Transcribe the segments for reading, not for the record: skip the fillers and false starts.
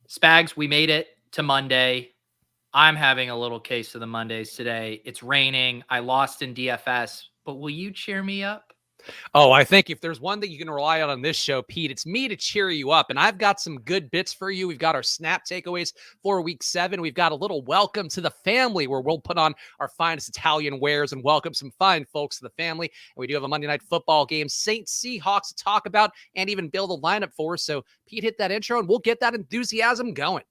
Spags, we made it to Monday. I'm having a little case of the Mondays today. It's raining. I lost in DFS, but will you cheer me up? Oh, I think if there's one thing you can rely on this show, Pete, it's me to cheer you up. And I've got some good bits for you. We've got our snap takeaways for week 7. We've got a little welcome to the family where we'll put on our finest Italian wares and welcome some fine folks to the family. And we do have a Monday night football game, Saints Seahawks, to talk about and even build a lineup for. So Pete, hit that intro and we'll get that enthusiasm going.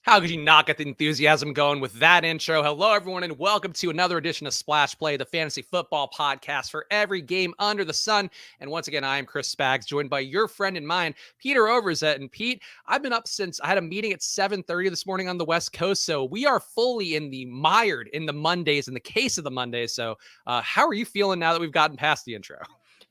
How could you not get the enthusiasm going with that intro? Hello, everyone, and welcome to another edition of Splash Play, the fantasy football podcast for every game under the sun. And once again, I am Chris Spags, joined by your friend and mine, Peter Overzet. And Pete, I've been up since I had a meeting at 7:30 this morning on the West Coast, so we are fully mired in the Mondays, in the case of the Mondays. So how are you feeling now that we've gotten past the intro?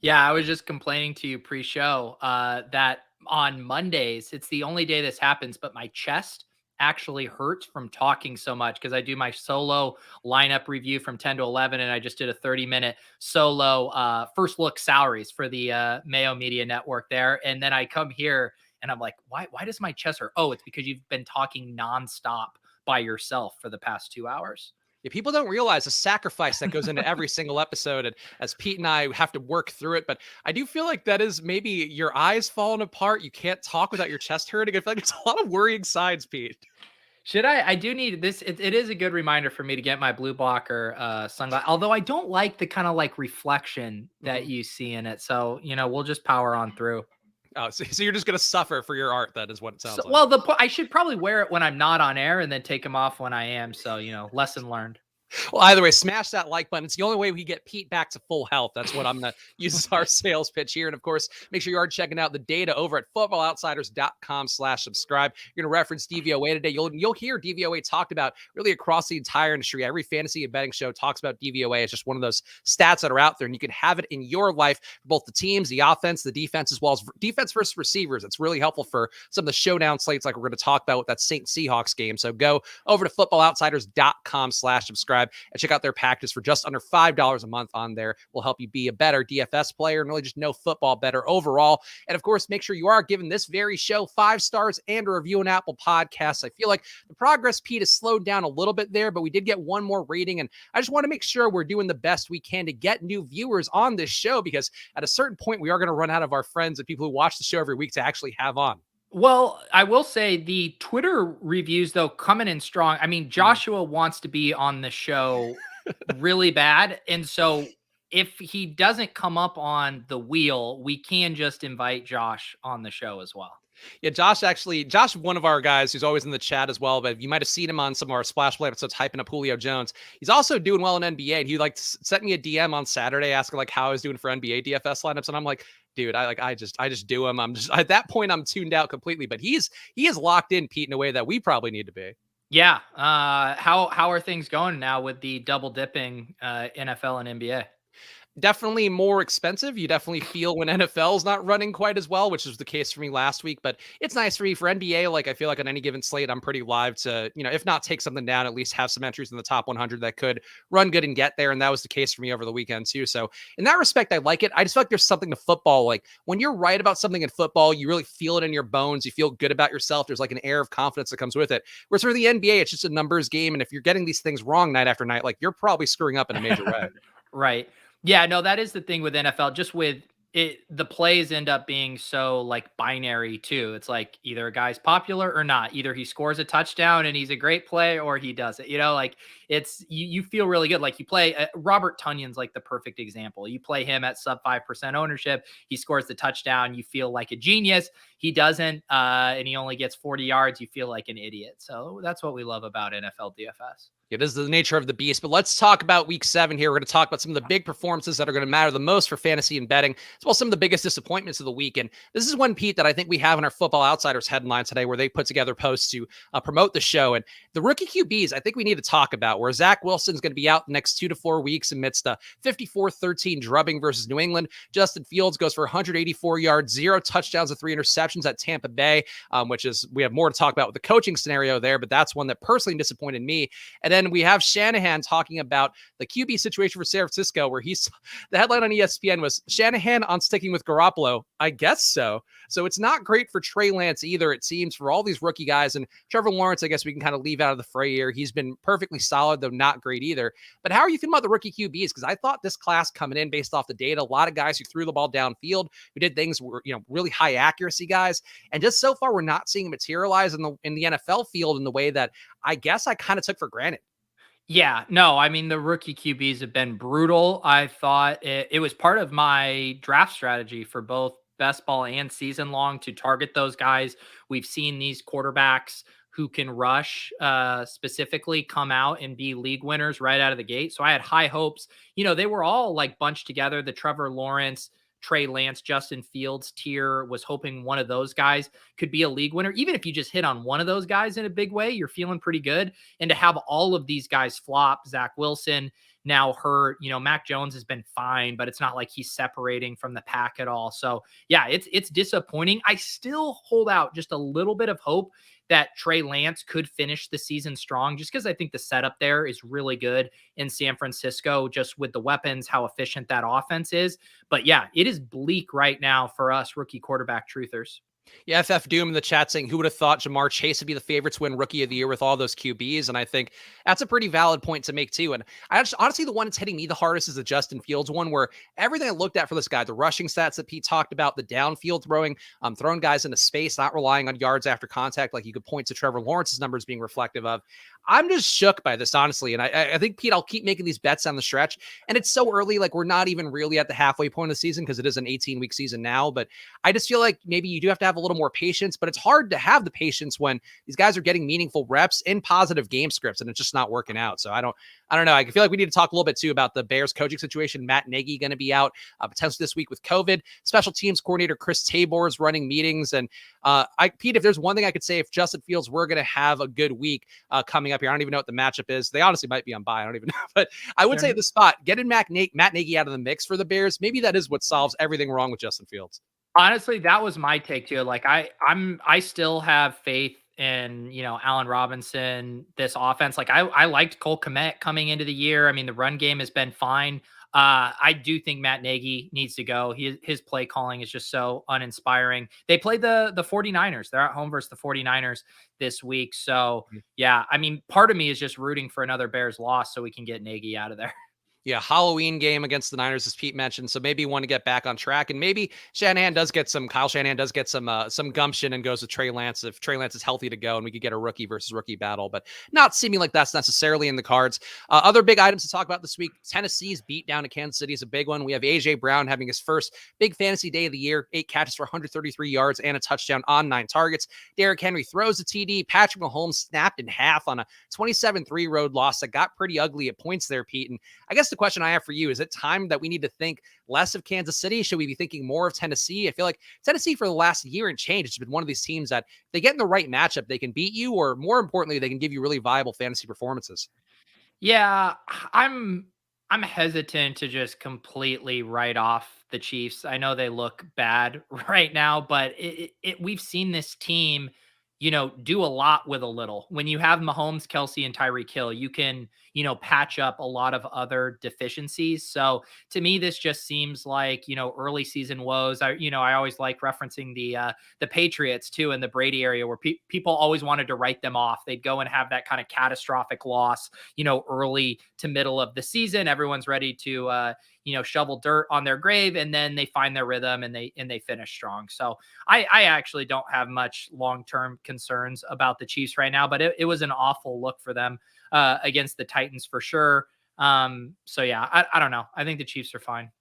Yeah, I was just complaining to you pre-show that on Mondays, it's the only day this happens, but my chest actually hurts from talking so much because I do my solo lineup review from 10 to 11, and I just did a 30-minute solo first look salaries for the Mayo Media Network there. And then I come here and I'm like, why does my chest hurt? Oh, it's because you've been talking nonstop by yourself for the past 2 hours. Yeah, people don't realize the sacrifice that goes into every single episode, and as Pete and I have to work through it. But I do feel like that is maybe your eyes falling apart. You can't talk without your chest hurting. I feel like it's a lot of worrying signs, Pete. Should I do need this. It is a good reminder for me to get my blue blocker sunglass, although I don't like the kind of like reflection that you see in it. So, we'll just power on through. Oh, so you're just going to suffer for your art. That is what it sounds like. Well, I should probably wear it when I'm not on air and then take them off when I am. So, lesson learned. Well, either way, smash that like button. It's the only way we get Pete back to full health. That's what I'm going to use as our sales pitch here. And of course, make sure you are checking out the data over at footballoutsiders.com/subscribe. You're going to reference DVOA today. You'll hear DVOA talked about really across the entire industry. Every fantasy and betting show talks about DVOA. It's just one of those stats that are out there, and you can have it in your life for both the teams, the offense, the defense, as well as defense versus receivers. It's really helpful for some of the showdown slates like we're going to talk about with that Saints Seahawks game. So go over to footballoutsiders.com/subscribe. And check out their packages for just under $5 a month on there. Will help you be a better DFS player and really just know football better overall. And of course, make sure you are giving this very show 5 stars and a review on Apple Podcasts. I feel like the progress, Pete, has slowed down a little bit there, but we did get one more rating. And I just want to make sure we're doing the best we can to get new viewers on this show, because at a certain point, we are going to run out of our friends and people who watch the show every week to actually have on. Well, I will say the Twitter reviews, though, coming in strong. I mean, Joshua wants to be on the show really bad. And so if he doesn't come up on the wheel, we can just invite Josh on the show as well. Yeah, Josh, one of our guys who's always in the chat as well, but you might have seen him on some of our Splash Play episodes hyping up Julio Jones. He's also doing well in NBA, and he sent me a DM on Saturday asking how I was doing for NBA DFS lineups, and I'm like, dude, I just do them. I'm just at that point I'm tuned out completely, but he is locked in, Pete, in a way that we probably need to be. Yeah. How are things going now with the double dipping NFL and NBA? Definitely more expensive. You definitely feel when NFL is not running quite as well, which was the case for me last week. But it's nice for me for NBA. I feel like on any given slate, I'm pretty live to, if not take something down, at least have some entries in the top 100 that could run good and get there. And that was the case for me over the weekend too. So in that respect, I like it. I just feel like there's something to football. Like when you're right about something in football, you really feel it in your bones. You feel good about yourself. There's like an air of confidence that comes with it. Whereas for the NBA, it's just a numbers game. And if you're getting these things wrong night after night, you're probably screwing up in a major way. Right. Yeah, no, that is the thing with NFL, just with it, the plays end up being so binary too. It's either a guy's popular or not. Either he scores a touchdown and he's a great play, or he doesn't. It's you feel really good. You play Robert Tunyon's the perfect example. You play him at sub 5% ownership. He scores the touchdown. You feel like a genius. he doesn't, and he only gets 40 yards, you feel like an idiot. So that's what we love about NFL DFS. It is the nature of the beast, but let's talk about week 7 here. We're going to talk about some of the big performances that are going to matter the most for fantasy and betting, as well as some of the biggest disappointments of the week. And this is one, Pete, that I think we have in our Football Outsiders headline today, where they put together posts to promote the show. And the rookie QBs, I think we need to talk about, where Zach Wilson's going to be out the next 2 to 4 weeks amidst a 54-13 drubbing versus New England. Justin Fields goes for 184 yards, 0 touchdowns, and 3 interceptions at Tampa Bay, which is, we have more to talk about with the coaching scenario there, but that's one that personally disappointed me. And then we have Shanahan talking about the QB situation for San Francisco, where the headline on ESPN was Shanahan on sticking with Garoppolo. I guess so. So it's not great for Trey Lance either, it seems, for all these rookie guys. And Trevor Lawrence, I guess we can kind of leave out of the fray here. He's been perfectly solid, though not great either. But how are you feeling about the rookie QBs? Because I thought this class coming in based off the data, a lot of guys who threw the ball downfield, who did things were, really high accuracy guys. And just so far, we're not seeing it materialize in the NFL field in the way that I guess I kind of took for granted. Yeah, no, I mean, the rookie QBs have been brutal. I thought it was part of my draft strategy for both best ball and season long to target those guys. We've seen these quarterbacks who can rush specifically come out and be league winners right out of the gate. So I had high hopes. They were all like bunched together. The Trevor Lawrence, Trey Lance, Justin Fields tier, was hoping one of those guys could be a league winner. Even if you just hit on one of those guys in a big way, you're feeling pretty good. And to have all of these guys flop, Zach Wilson now hurt, Mac Jones has been fine, but it's not like he's separating from the pack at all. So yeah, it's disappointing. I still hold out just a little bit of hope that Trey Lance could finish the season strong, just because I think the setup there is really good in San Francisco, just with the weapons, how efficient that offense is. But yeah, it is bleak right now for us rookie quarterback truthers. Yeah, FF Doom in the chat saying, who would have thought Jamar Chase would be the favorite to win Rookie of the Year with all those QBs? And I think that's a pretty valid point to make too. And honestly, the one that's hitting me the hardest is the Justin Fields one, where everything I looked at for this guy, the rushing stats that Pete talked about, the downfield throwing guys into space, not relying on yards after contact, like you could point to Trevor Lawrence's numbers being reflective of. I'm just shook by this, honestly. And I think, Pete, I'll keep making these bets on the stretch. And it's so early, like we're not even really at the halfway point of the season because it is an 18-week season now. But I just feel like maybe you do have to have a little more patience, but it's hard to have the patience when these guys are getting meaningful reps in positive game scripts and it's just not working out. So I don't know. I feel like we need to talk a little bit too about the Bears coaching situation. Matt Nagy going to be out potentially this week with COVID. Special teams coordinator Chris Tabor is running meetings. And Pete, if there's one thing I could say, if Justin Fields were going to have a good week coming up here, I don't even know what the matchup is. They honestly might be on bye. I don't even know, but I would say the spot, getting Matt Nagy out of the mix for the Bears, maybe that is what solves everything wrong with Justin Fields. Honestly, that was my take too. Like I still have faith in, Allen Robinson, this offense. Like I liked Cole Kmet coming into the year. I mean, the run game has been fine. I do think Matt Nagy needs to go. His play calling is just so uninspiring. They played the 49ers. They're at home versus the 49ers this week. So yeah, I mean, part of me is just rooting for another Bears loss so we can get Nagy out of there. Yeah, Halloween game against the Niners, as Pete mentioned. So maybe you want to get back on track, and maybe Kyle Shanahan does get some gumption and goes with Trey Lance if Trey Lance is healthy to go, and we could get a rookie versus rookie battle, but not seeming like that's necessarily in the cards. Other big items to talk about this week: Tennessee's beat down to Kansas City is a big one. We have AJ Brown having his first big fantasy day of the year, 8 catches for 133 yards and a touchdown on 9 targets. Derrick Henry throws a TD. Patrick Mahomes snapped in half on a 27-3 road loss that got pretty ugly at points there, Pete. And I guess the question I have for you, is it time that we need to think less of Kansas City? Should we be thinking more of Tennessee? I feel like Tennessee for the last year and change, it's been one of these teams that if they get in the right matchup, they can beat you, or more importantly, they can give you really viable fantasy performances. Yeah, I'm hesitant to just completely write off the Chiefs. I know they look bad right now, but we've seen this team, do a lot with a little. When you have Mahomes, Kelsey, and Tyreek Hill, you can, patch up a lot of other deficiencies. So to me, this just seems like, early season woes. I always like referencing the Patriots too, in the Brady area, where people always wanted to write them off. They'd go and have that kind of catastrophic loss, early to middle of the season. Everyone's ready to, shovel dirt on their grave, and then they find their rhythm and they finish strong. So I actually don't have much long-term concerns about the Chiefs right now, but it was an awful look for them against the Titans for sure. So yeah, I don't know. I think the Chiefs are fine.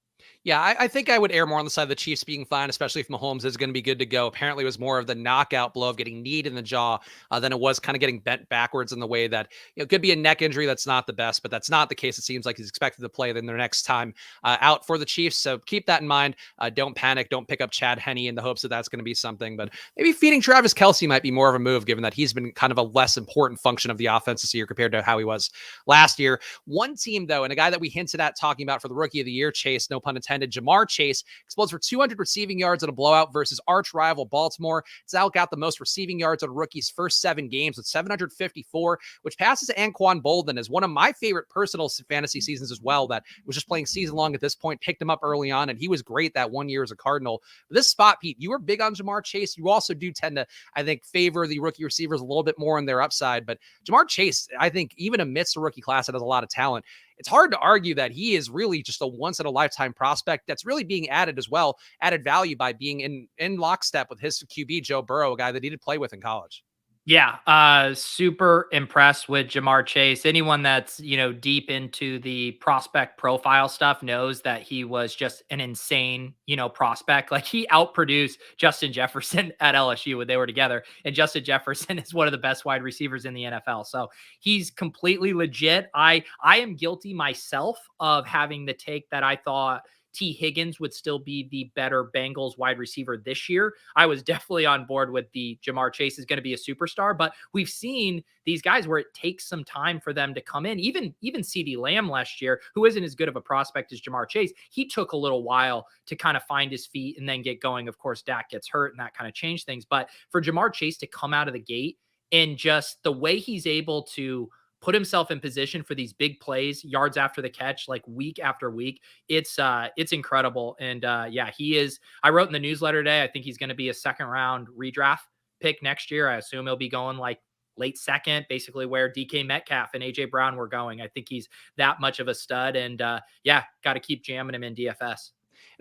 Yeah, I think I would err more on the side of the Chiefs being fine, especially if Mahomes is going to be good to go. Apparently, it was more of the knockout blow of getting kneed in the jaw than it was kind of getting bent backwards in the way that it could be a neck injury. That's not the best, but that's not the case. It seems like he's expected to play then their next time out for the Chiefs. So keep that in mind. Don't panic. Don't pick up Chad Henne in the hopes that that's going to be something. But maybe feeding Travis Kelce might be more of a move, given that he's been kind of a less important function of the offense this year compared to how he was last year. One team, though, and a guy that we hinted at talking about for the rookie of the year, Chase, no pun intended, Jamar Chase, explodes for 200 receiving yards in a blowout versus arch rival Baltimore. It's now got the most receiving yards on a rookie's first 7 games with 754, which passes Anquan Bolden as one of my favorite personal fantasy seasons as well, that was just playing season long at this point, picked him up early on, and he was great that 1 year as a Cardinal. But this spot, Pete, you were big on Jamar Chase. You also do tend to, I think, favor the rookie receivers a little bit more in their upside. But Jamar Chase, I think, even amidst a rookie class that has a lot of talent, it's hard to argue that he is really just a once-in-a-lifetime prospect that's really being added as well, added value by being in lockstep with his QB, Joe Burrow, a guy that he did play with in college. Yeah, super impressed with Jamar Chase. Anyone that's, deep into the prospect profile stuff knows that he was just an insane, prospect. Like, he outproduced Justin Jefferson at LSU when they were together. And Justin Jefferson is one of the best wide receivers in the NFL. So he's completely legit. I am guilty myself of having the take that I thought T. Higgins would still be the better Bengals wide receiver this year. I was definitely on board with the Jamar Chase is going to be a superstar, but we've seen these guys where it takes some time for them to come in. Even CeeDee Lamb last year, who isn't as good of a prospect as Jamar Chase, he took a little while to kind of find his feet and then get going. Of course, Dak gets hurt and that kind of changed things. But for Jamar Chase to come out of the gate and just the way he's able to put himself in position for these big plays, yards after the catch, like week after week. It's incredible. And yeah, he is. I wrote in the newsletter today, I think he's going to be a second round redraft pick next year. I assume he'll be going like late second, basically where DK Metcalf and AJ Brown were going. I think he's that much of a stud. And yeah, got to keep jamming him in DFS.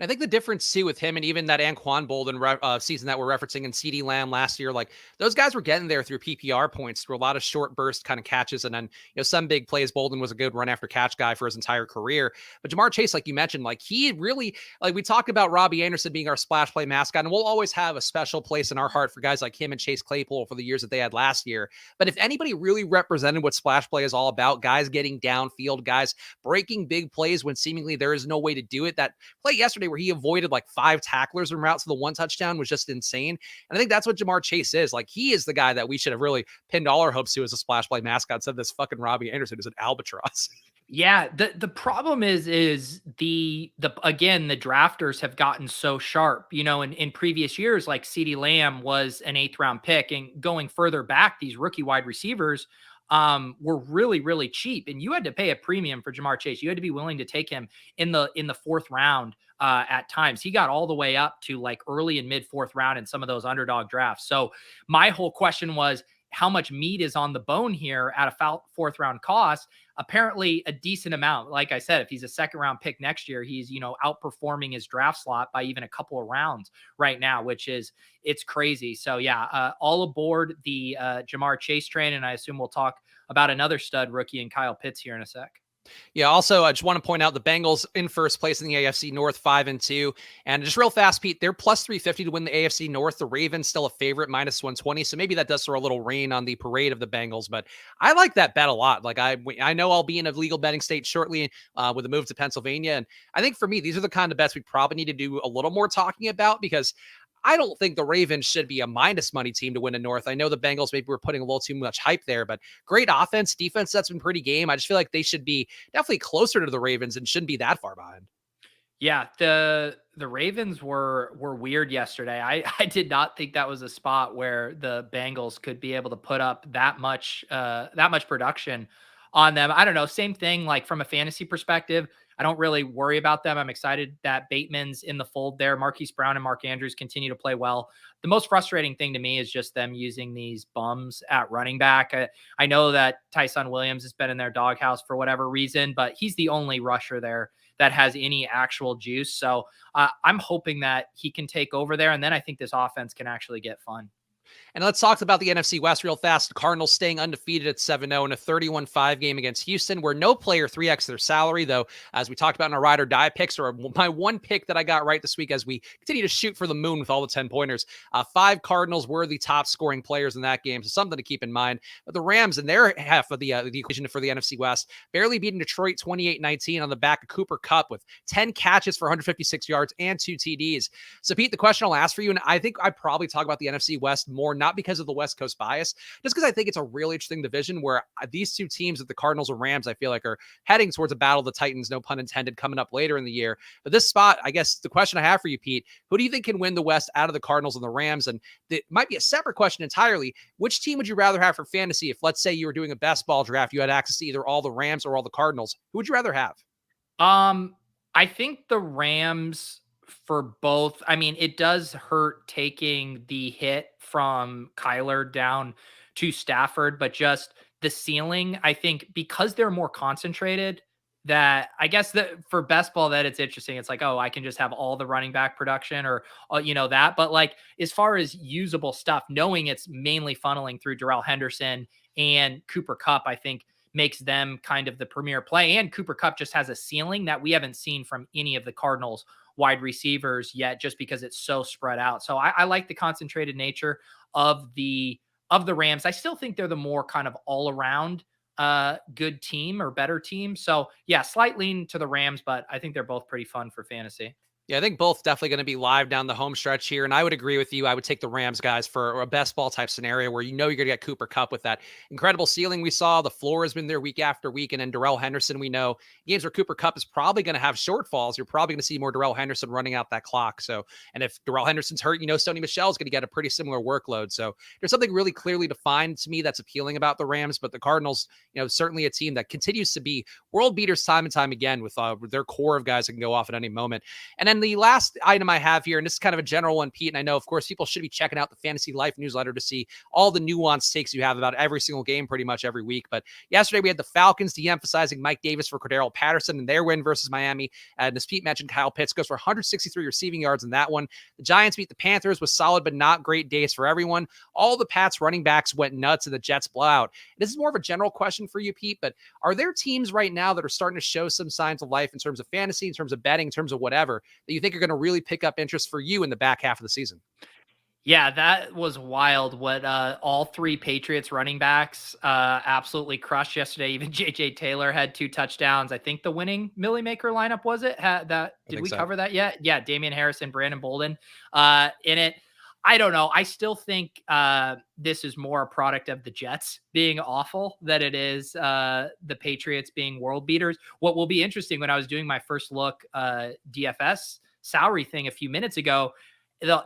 And I think the difference too with him and even that Anquan Bolden season that we're referencing in CeeDee Lamb last year, like those guys were getting there through PPR points, through a lot of short burst kind of catches. And then, some big plays. Bolden was a good run after catch guy for his entire career. But Jamar Chase, like you mentioned, like he really, like we talked about Robbie Anderson being our splash play mascot, and we'll always have a special place in our heart for guys like him and Chase Claypool for the years that they had last year. But if anybody really represented what splash play is all about, guys getting downfield, guys breaking big plays when seemingly there is no way to do it. That play yesterday where he avoided like 5 tacklers en route to the 1 touchdown was just insane. And I think that's what Jamar Chase is. Like, he is the guy that we should have really pinned all our hopes to as a splash play mascot, instead of this fucking Robbie Anderson is an albatross. Yeah, the problem is the again, the drafters have gotten so sharp. In previous years, like CeeDee Lamb was an 8th round pick, and going further back, these rookie wide receivers were really, really cheap, and you had to pay a premium for Jamar Chase. You had to be willing to take him in the 4th round at times. He got all the way up to like early and mid 4th round in some of those underdog drafts. So my whole question was, how much meat is on the bone here at a 4th round cost? Apparently a decent amount. Like I said, if he's a 2nd round pick next year, he's, outperforming his draft slot by even a couple of rounds right now, it's crazy. So yeah, all aboard the Jamar Chase train. And I assume we'll talk about another stud rookie in Kyle Pitts here in a sec. Yeah. Also, I just want to point out the Bengals in first place in the AFC North, 5-2. And just real fast, Pete, they're plus 350 to win the AFC North. The Ravens still a favorite, minus 120. So maybe that does throw a little rain on the parade of the Bengals. But I like that bet a lot. Like, I know I'll be in a legal betting state shortly with a move to Pennsylvania. And I think for me, these are the kind of bets we probably need to do a little more talking about, because I don't think the Ravens should be a minus money team to win the North. I know the Bengals maybe were putting a little too much hype there, but great offense, defense, that's been pretty game. I just feel like they should be definitely closer to the Ravens and shouldn't be that far behind. Yeah, the Ravens were weird yesterday. I did not think that was a spot where the Bengals could be able to put up that much production on them. I don't know, same thing, like from a fantasy perspective, I don't really worry about them. I'm excited that Bateman's in the fold there. Marquise Brown and Mark Andrews continue to play well. The most frustrating thing to me is just them using these bums at running back. I know that Tyson Williams has been in their doghouse for whatever reason, but he's the only rusher there that has any actual juice. So I'm hoping that he can take over there. And then I think this offense can actually get fun. And let's talk about the NFC West real fast. The Cardinals staying undefeated at 7-0 in a 31-5 game against Houston, where no player 3x their salary, though, as we talked about in our ride or die picks, or my one pick that I got right this week as we continue to shoot for the moon with all the 10-pointers. 5 Cardinals were the top scoring players in that game, so something to keep in mind. But the Rams in their half of the equation for the NFC West, barely beating Detroit 28-19 on the back of Cooper Kupp with 10 catches for 156 yards and 2 TDs. So, Pete, the question I'll ask for you, and I think I probably talk about the NFC West more, not because of the West Coast bias, just because I think it's a really interesting division where these two teams, the Cardinals and Rams, I feel like are heading towards a battle of the Titans, no pun intended, coming up later in the year. But this spot, I guess the question I have for you, Pete, who do you think can win the West out of the Cardinals and the Rams? And it might be a separate question entirely. Which team would you rather have for fantasy if, let's say, you were doing a best ball draft, you had access to either all the Rams or all the Cardinals? Who would you rather have? I think the Rams for both. I mean, it does hurt taking the hit from Kyler down to Stafford, but just the ceiling, I think because they're more concentrated, that I guess that for best ball that it's interesting. It's like, oh, I can just have all the running back production or that. But like as far as usable stuff, knowing it's mainly funneling through Darrell Henderson and Cooper Kupp, I think makes them kind of the premier play. And Cooper Kupp just has a ceiling that we haven't seen from any of the Cardinals wide receivers yet, just because it's so spread out. So I like the concentrated nature of the Rams. I still think they're the more kind of all around good team or better team. So yeah, slight lean to the Rams, but I think they're both pretty fun for fantasy. Yeah, I think both definitely going to be live down the home stretch here. And I would agree with you. I would take the Rams guys for a best ball type scenario where you're going to get Cooper Kupp with that incredible ceiling we saw. The floor has been there week after week. And then Darrell Henderson, we know games where Cooper Kupp is probably going to have shortfalls. You're probably going to see more Darrell Henderson running out that clock. So, and if Darrell Henderson's hurt, Sony Michel's going to get a pretty similar workload. So there's something really clearly defined to me that's appealing about the Rams. But the Cardinals, certainly a team that continues to be world beaters time and time again with their core of guys that can go off at any moment. And then the last item I have here, and this is kind of a general one, Pete, and I know, of course, people should be checking out the Fantasy Life newsletter to see all the nuanced takes you have about every single game pretty much every week. But yesterday we had the Falcons de-emphasizing Mike Davis for Cordero Patterson and their win versus Miami. And as Pete mentioned, Kyle Pitts goes for 163 receiving yards in that one. The Giants beat the Panthers with solid but not great days for everyone. All the Pats running backs went nuts in the Jets blowout. This is more of a general question for you, Pete, but are there teams right now that are starting to show some signs of life in terms of fantasy, in terms of betting, in terms of whatever, that you think are going to really pick up interest for you in the back half of the season? Yeah, that was wild. What all 3 Patriots running backs absolutely crushed yesterday. Even JJ Taylor had 2 touchdowns. I think the winning Millie Maker lineup was it? Did we cover that yet? Yeah, Damian Harrison, Brandon Bolden in it. I don't know. I still think this is more a product of the Jets being awful than it is the Patriots being world beaters. What will be interesting, when I was doing my first look DFS salary thing a few minutes ago,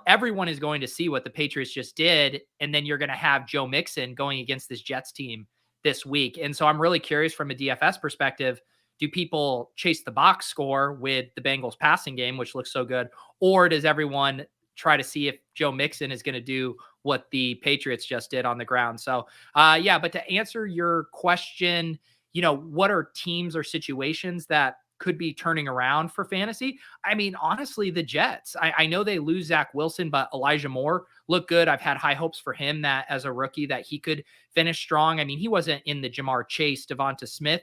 everyone is going to see what the Patriots just did. And then you're going to have Joe Mixon going against this Jets team this week. And so I'm really curious from a DFS perspective, do people chase the box score with the Bengals passing game, which looks so good? Or does everyone try to see if Joe Mixon is going to do what the Patriots just did on the ground? So yeah, but to answer your question, what are teams or situations that could be turning around for fantasy? I mean, honestly, the Jets. I know they lose Zach Wilson, but Elijah Moore looked good. I've had high hopes for him that as a rookie that he could finish strong. I mean, he wasn't in the Jamar Chase, Devonta Smith,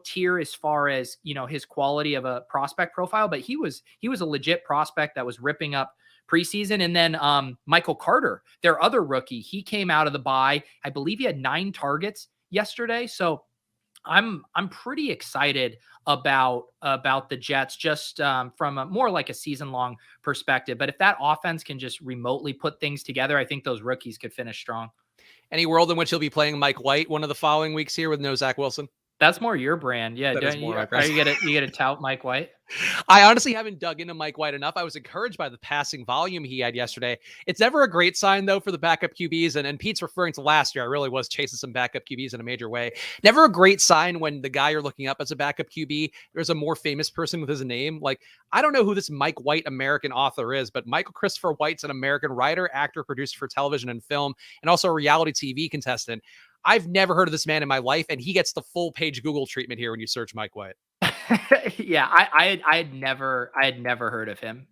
tier as far as, his quality of a prospect profile, but he was a legit prospect that was ripping up preseason. And then Michael Carter, their other rookie, he came out of the bye. I believe he had 9 targets yesterday. So I'm pretty excited about the Jets just from a more like a season long perspective. But if that offense can just remotely put things together, I think those rookies could finish strong. Any world in which he'll be playing Mike White one of the following weeks here with no Zach Wilson? That's more your brand. Yeah. That is more my brand. You get to tout Mike White? I honestly haven't dug into Mike White enough. I was encouraged by the passing volume he had yesterday. It's never a great sign, though, for the backup QBs. And Pete's referring to last year. I really was chasing some backup QBs in a major way. Never a great sign when the guy you're looking up as a backup QB, there's a more famous person with his name. Like, I don't know who this Mike White American author is, but Michael Christopher White's an American writer, actor, producer for television and film, and also a reality TV contestant. I've never heard of this man in my life, and he gets the full page Google treatment here when you search Mike White. Yeah, I had never heard of him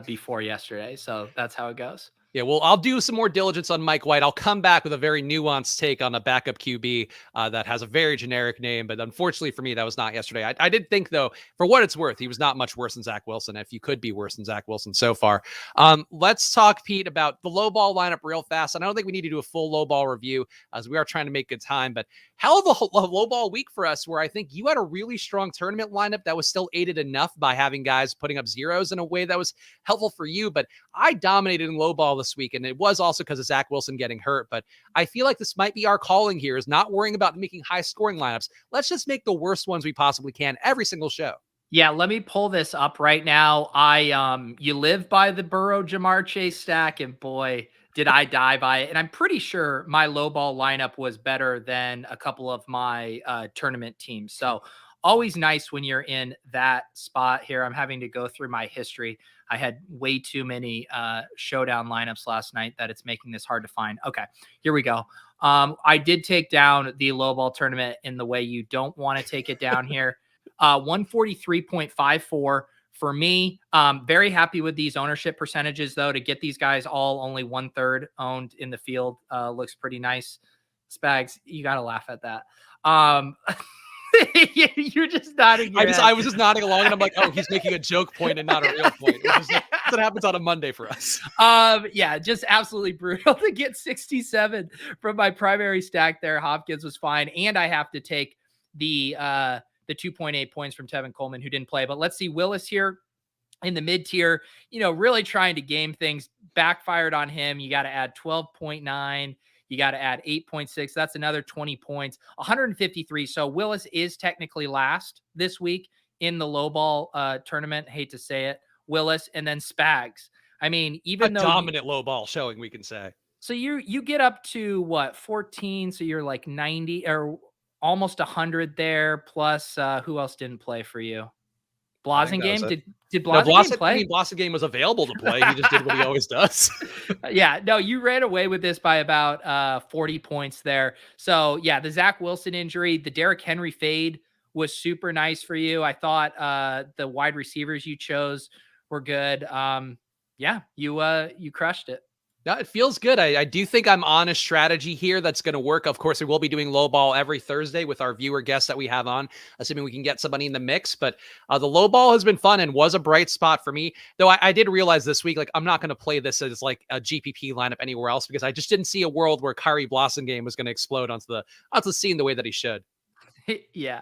before yesterday, so that's how it goes. Yeah, well, I'll do some more diligence on Mike White. I'll come back with a very nuanced take on a backup QB that has a very generic name. But unfortunately for me, that was not yesterday. I did think, though, for what it's worth, he was not much worse than Zach Wilson, if you could be worse than Zach Wilson so far. Let's talk, Pete, about the low ball lineup real fast. And I don't think we need to do a full low ball review as we are trying to make good time. But hell of a low ball week for us, where I think you had a really strong tournament lineup that was still aided enough by having guys putting up zeros in a way that was helpful for you. But I dominated in low ball this week, and it was also because of Zach Wilson getting hurt. But I feel like this might be our calling here, is not worrying about making high scoring lineups. Let's just make the worst ones we possibly can every single show. Yeah, let me pull this up right now. You live by the Burrow Jamar Chase stack, and boy, did I die by it. And I'm pretty sure my low ball lineup was better than a couple of my tournament teams. So always nice when you're in that spot here. I'm having to go through my history. I had way too many showdown lineups last night that it's making this hard to find. Okay, here we go. I did take down the low ball tournament in the way you don't want to take it down here. 143.54 for me. Very happy with these ownership percentages, though. To get these guys all only 1/3 owned in the field looks pretty nice. Spags, you got to laugh at that. You're just nodding. I was just nodding along, and I'm like, oh, he's making a joke point and not a real point. That's what happens on a Monday for us. Yeah, just absolutely brutal to get 67 from my primary stack there. Hopkins was fine, and I have to take the 2.8 points from Tevin Coleman, who didn't play. But let's see, Willis here in the mid tier, really trying to game things, backfired on him. You got to add 12.9. You got to add 8.6. That's another 20 points, 153. So Willis is technically last this week in the low ball tournament. Hate to say it, Willis, and then Spags. I mean, even though dominant low ball showing, we can say. So you get up to what, 14? So you're like 90 or almost 100 there. Plus, who else didn't play for you? Blasingame? Did Blasingame play? I mean, Blasingame was available to play. He just did what he always does. Yeah, no, you ran away with this by about 40 points there. So yeah, the Zach Wilson injury, the Derrick Henry fade was super nice for you. I thought the wide receivers you chose were good. Yeah, you crushed it. No, it feels good. I do think I'm on a strategy here that's going to work. Of course, we will be doing low ball every Thursday with our viewer guests that we have on, assuming we can get somebody in the mix. But the low ball has been fun and was a bright spot for me. Though I did realize this week, like, I'm not going to play this as like a GPP lineup anywhere else, because I just didn't see a world where Kyrie Blasingame was going to explode onto the scene the way that he should. Yeah.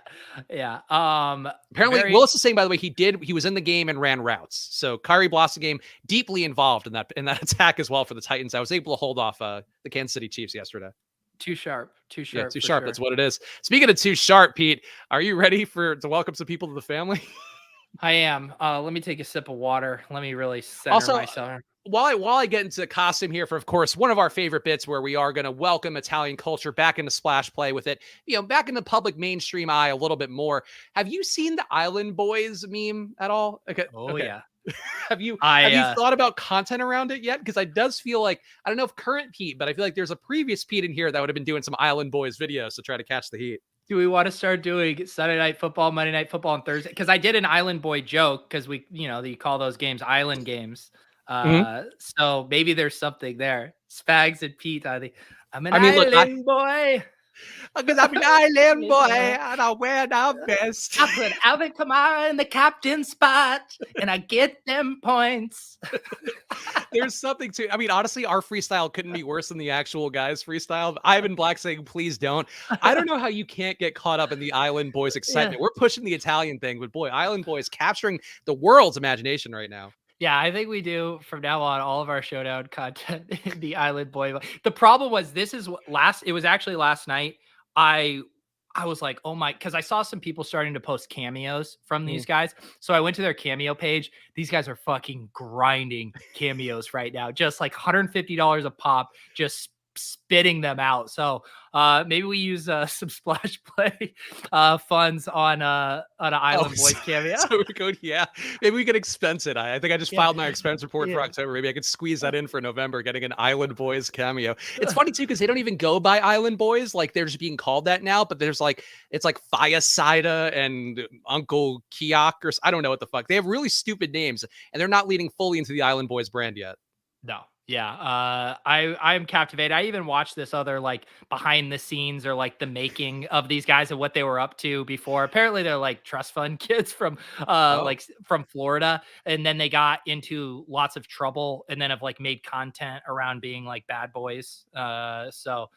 Apparently, Willis is saying, by the way, he was in the game and ran routes. So Kyrie Blasingame deeply involved in that attack as well for the Titans. I was able to hold off the Kansas City Chiefs yesterday. Too sharp. Yeah, too sharp. Sure. That's what it is. Speaking of too sharp, Pete, are you ready to welcome some people to the family? I am. Let me take a sip of water. Let me really center myself. While I get into the costume here for, of course, one of our favorite bits where we are going to welcome Italian culture back into Splash Play with it, back in the public mainstream eye a little bit more. Have you seen the Island Boys meme at all? Okay. Yeah. Have you thought about content around it yet? Because it does feel like, I don't know if current Pete, but I feel like there's a previous Pete in here that would have been doing some Island Boys videos to try to catch the heat. Do we want to start doing Sunday Night Football, Monday Night Football, and Thursday? Because I did an Island Boy joke, because we, you call those games island games. So maybe there's something there. Spags and Pete, I'm an island boy. Because I'm an island boy and I wear the best. I put Alvin Kamara in the captain spot and I get them points. There's something to, I mean, honestly, our freestyle couldn't be worse than the actual guys' freestyle. Ivan Black saying, please don't. I don't know how you can't get caught up in the Island Boys excitement. Yeah. We're pushing the Italian thing, but boy, Island Boys capturing the world's imagination right now. Yeah, I think we do from now on all of our showdown content in the Island Boy. The problem was it was actually last night. I was like, oh my, because I saw some people starting to post cameos from these guys. So I went to their cameo page. These guys are fucking grinding cameos right now. Just like $150 a pop, just spitting them out. So maybe we use some Splash Play funds on an Island Boys cameo. So we're going, yeah. Maybe we could expense it. I think I just filed my expense report for October. Maybe I could squeeze that in for November, getting an Island Boys cameo. It's funny too, because they don't even go by Island Boys. Like, they're just being called that now, but it's like Faya Saida and Uncle Kiak, or I don't know what the fuck. They have really stupid names, and they're not leading fully into the Island Boys brand yet. No. Yeah, I'm captivated. I even watched this other like behind the scenes or like the making of these guys and what they were up to before. Apparently, they're like trust fund kids from Oh. from Florida, and then they got into lots of trouble, and then have like made content around being like bad boys. So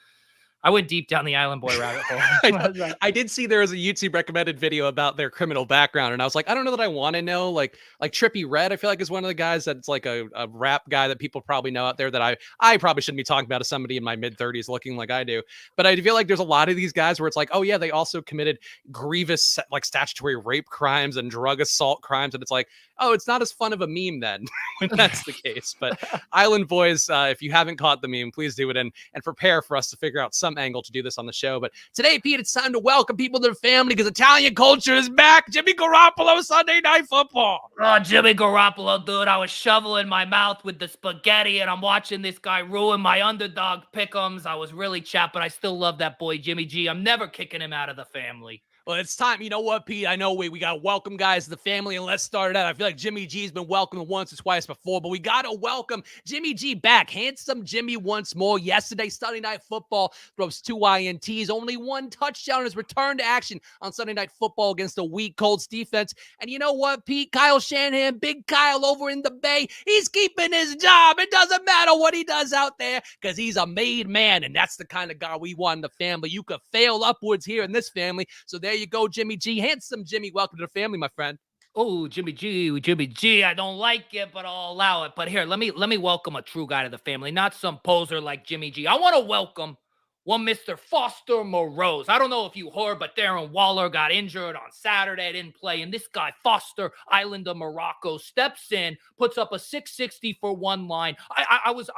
I went deep down the Island Boy rabbit hole. I I know. was like, I did see there was a YouTube recommended video about their criminal background, and I was like, I don't know that I want to know. Like Trippy Red, I feel like is one of the guys that's like a rap guy that people probably know out there that I probably shouldn't be talking about as somebody in my mid-30s looking like I do. But I feel like there's a lot of these guys where it's like, oh yeah, they also committed grievous like statutory rape crimes and drug assault crimes, and it's like, oh, it's not as fun of a meme then when that's the case. But Island Boys, if you haven't caught the meme, please do it and prepare for us to figure out some angle to do this on the show. But today, Pete, it's time to welcome people to the family because Italian culture is back. Jimmy Garoppolo, Sunday Night Football. oh, Jimmy Garoppolo, dude, I was shoveling my mouth with the spaghetti, and I'm watching this guy ruin my underdog pick'ems. I was really chapped, but I still love that boy, Jimmy G. I'm never kicking him out of the family. Well, it's time. You know what, Pete? I know we got to welcome guys to the family, and let's start it out. I feel like Jimmy G's been welcomed once or twice before, but we got to welcome Jimmy G back. Handsome Jimmy once more. Yesterday, Sunday Night Football, throws 2 INTs, only 1 touchdown in his return to action on Sunday Night Football against a weak Colts defense. And you know what, Pete? Kyle Shanahan, Big Kyle over in the Bay, he's keeping his job. It doesn't matter what he does out there because he's a made man, and that's the kind of guy we want in the family. You could fail upwards here in this family, so there you go, Jimmy G. Handsome Jimmy, welcome to the family, my friend. Oh, Jimmy G. I don't like it, but I'll allow it. But here, let me welcome a true guy to the family, not some poser like Jimmy G. I want to welcome one Mr. Foster Moreau. I don't know if you heard, but Darren Waller got injured on Saturday, didn't play, and this guy Foster, Island of Morocco, steps in, puts up a 660 for one line. I was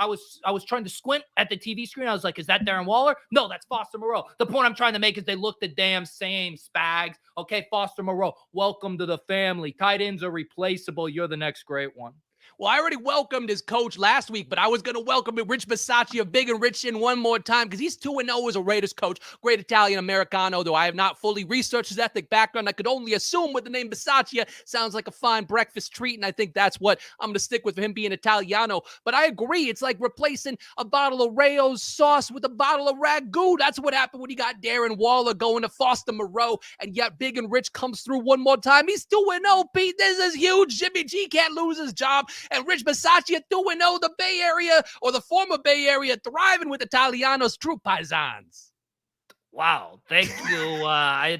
trying to squint at the TV screen. I was like, is that Darren Waller? No, that's Foster Moreau. The point I'm trying to make is they look the damn same. Spags. Okay, Foster Moreau, welcome to the family. Tight ends are replaceable. You're the next great one. Well, I already welcomed his coach last week, but I was going to welcome Rich Bisaccia of Big and Rich in one more time because he's 2-0 as a Raiders coach. Great Italian Americano, though I have not fully researched his ethnic background. I could only assume with the name Bisaccia sounds like a fine breakfast treat, and I think that's what I'm going to stick with for him being Italiano. But I agree. It's like replacing a bottle of Rayo's sauce with a bottle of Ragu. That's what happened when you got Darren Waller going to Foster Moreau, and yet Big and Rich comes through one more time. He's 2-0, Pete. This is huge. Jimmy G can't lose his job. And Rich Bisaccia 2-0, the Bay Area, or the former Bay Area, thriving with Italianos, true paisans. Wow, thank you. I